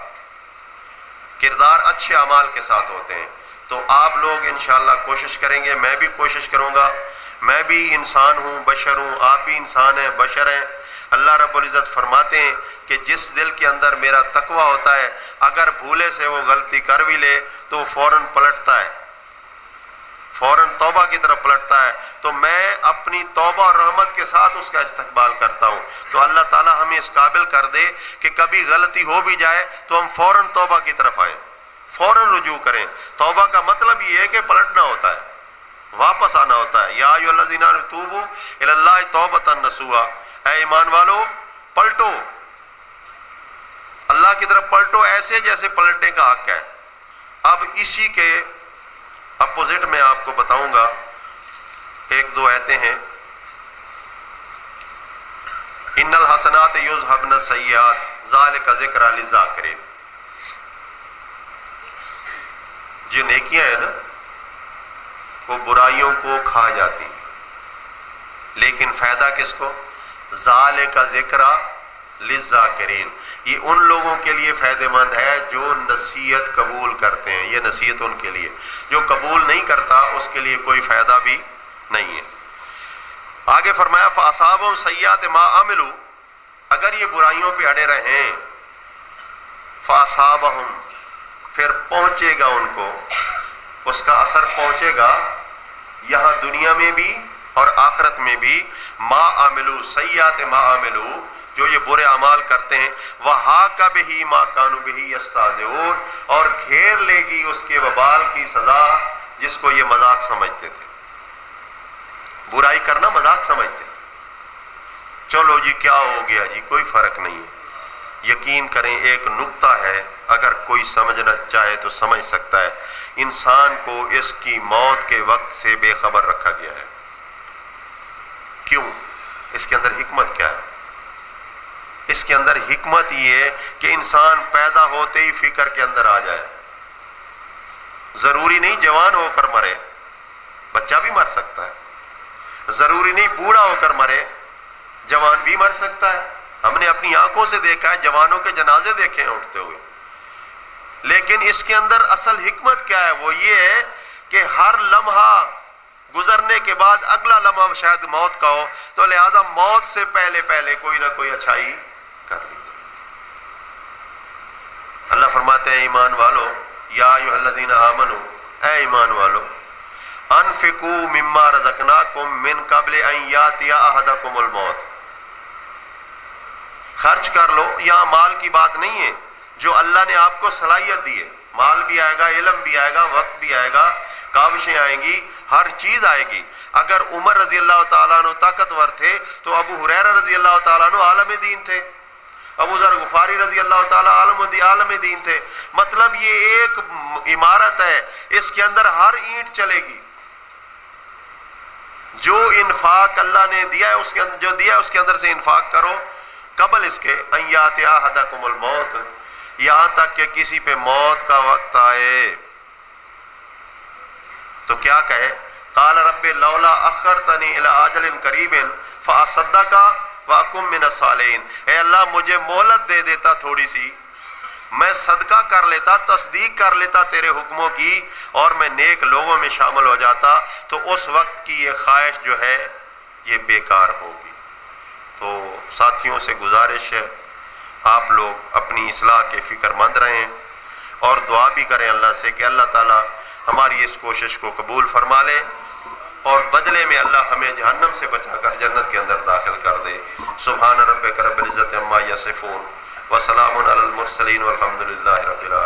کردار اچھے اعمال کے ساتھ ہوتے ہیں. تو آپ لوگ انشاءاللہ کوشش کریں گے، میں بھی کوشش کروں گا. میں بھی انسان ہوں، بشر ہوں، آپ بھی انسان ہیں، بشر ہیں. اللہ رب العزت فرماتے ہیں کہ جس دل کے اندر میرا تقوی ہوتا ہے، اگر بھولے سے وہ غلطی کر بھی لے تو وہ فوراً پلٹتا ہے، فوراً توبہ کی طرف پلٹتا ہے. تو میں اپنی توبہ اور رحمت کے ساتھ اس کا استقبال کرتا ہوں. تو اللہ تعالیٰ ہمیں اس قابل کر دے کہ کبھی غلطی ہو بھی جائے تو ہم فوراً توبہ کی طرف آئیں، فوراً رجوع کریں. توبہ کا مطلب یہ ہے کہ پلٹنا ہوتا ہے، واپس آنا ہوتا ہے. یا ایھا الذین آمنوا توبوا الی اللہ توبۃ نصوحا، اے ایمان والو پلٹو، اللہ کی طرف پلٹو ایسے جیسے پلٹنے کا حق ہے. اب اسی کے اپوزٹ میں آپ کو بتاؤں گا ایک دو آیتیں ہیں. ان الحسنات یذھبن السیئات ذالک ذکری للذاکرین. جو نیکیاں ہیں نا وہ برائیوں کو کھا جاتی، لیکن فائدہ کس کو؟ ذالک ذکری للذاکرین. یہ ان لوگوں کے لیے فائدہ مند ہے جو نصیحت قبول کرتے ہیں. یہ نصیحت ان کے لیے، جو قبول نہیں کرتا اس کے لیے کوئی فائدہ بھی نہیں ہے. آگے فرمایا فَأَصَابَهُمْ سَيِّئَاتُ مَا عَمِلُوا، اگر یہ برائیوں پہ اڑے رہیں، فَأَصَابَهُمْ پھر پہنچے گا ان کو، اس کا اثر پہنچے گا یہاں دنیا میں بھی اور آخرت میں بھی. ما عملوا سیئات ما عملوا، جو یہ برے اعمال کرتے ہیں، وَحَاقَ بِهِ مَا كَانُوا بِهِ يَسْتَهْزِئُونَ، اور گھیر لے گی اس کے وبال کی سزا جس کو یہ مذاق سمجھتے تھے. برائی کرنا مذاق سمجھتے تھے، چلو جی کیا ہو گیا جی، کوئی فرق نہیں ہے. یقین کریں ایک نکتہ ہے، اگر کوئی سمجھنا چاہے تو سمجھ سکتا ہے. انسان کو اس کی موت کے وقت سے بے خبر رکھا گیا ہے. کیوں؟ اس کے اندر حکمت کیا ہے؟ اس کے اندر حکمت یہ ہے کہ انسان پیدا ہوتے ہی فکر کے اندر آ جائے. ضروری نہیں جوان ہو کر مرے، بچہ بھی مر سکتا ہے. ضروری نہیں بوڑھا ہو کر مرے، جوان بھی مر سکتا ہے. ہم نے اپنی آنکھوں سے دیکھا ہے، جوانوں کے جنازے دیکھے ہیں اٹھتے ہوئے. لیکن اس کے اندر اصل حکمت کیا ہے؟ وہ یہ ہے کہ ہر لمحہ گزرنے کے بعد اگلا لمحہ شاید موت کا ہو، تو لہذا موت سے پہلے پہلے کوئی نہ کوئی اچھائی کر لیجیے. اللہ فرماتے ہیں ایمان والو، یا ایھا الذین آمنوا، اے ایمان والو، انفقوا مما رزقناکم من قبل ان یاتی احدکم الموت، خرچ کر لو. یہاں مال کی بات نہیں ہے، جو اللہ نے آپ کو صلاحیت دی ہے. مال بھی آئے گا، علم بھی آئے گا، وقت بھی آئے گا، کاوشیں آئیں گی، ہر چیز آئے گی. اگر عمر رضی اللہ تعالیٰ عنہ طاقتور تھے تو ابو ہریرہ رضی اللہ تعالیٰ عنہ عالم دین تھے، ابو ذر غفاری رضی اللہ تعالیٰ عالم دین تھے. مطلب یہ ایک عمارت ہے، اس کے اندر ہر اینٹ چلے گی. جو انفاق اللہ نے دیا ہے اس کے اندر، جو دیا ہے اس کے اندر سے انفاق کرو قبل اس کے ان یاتی احدکم الموت، یہاں تک کہ کسی پہ موت کا وقت آئے تو کیا کہے؟ قال رب لولا اخرتنی الی اجل قریب فاصدق واکن من الصالحین. اے اللہ مجھے مہلت دے دیتا تھوڑی سی، میں صدقہ کر لیتا، تصدیق کر لیتا تیرے حکموں کی، اور میں نیک لوگوں میں شامل ہو جاتا، تو اس وقت کی یہ خواہش جو ہے یہ بیکار ہوگی. تو ساتھیوں سے گزارش ہے آپ لوگ اپنی اصلاح کے فکر مند رہیں اور دعا بھی کریں اللہ سے کہ اللہ تعالیٰ ہماری اس کوشش کو قبول فرما لے، اور بدلے میں اللہ ہمیں جہنم سے بچا کر جنت کے اندر داخل کر دے. سبحان ربک رب العزت عما یصفون وسلام علی المرسلین والحمد للہ رب العالمین.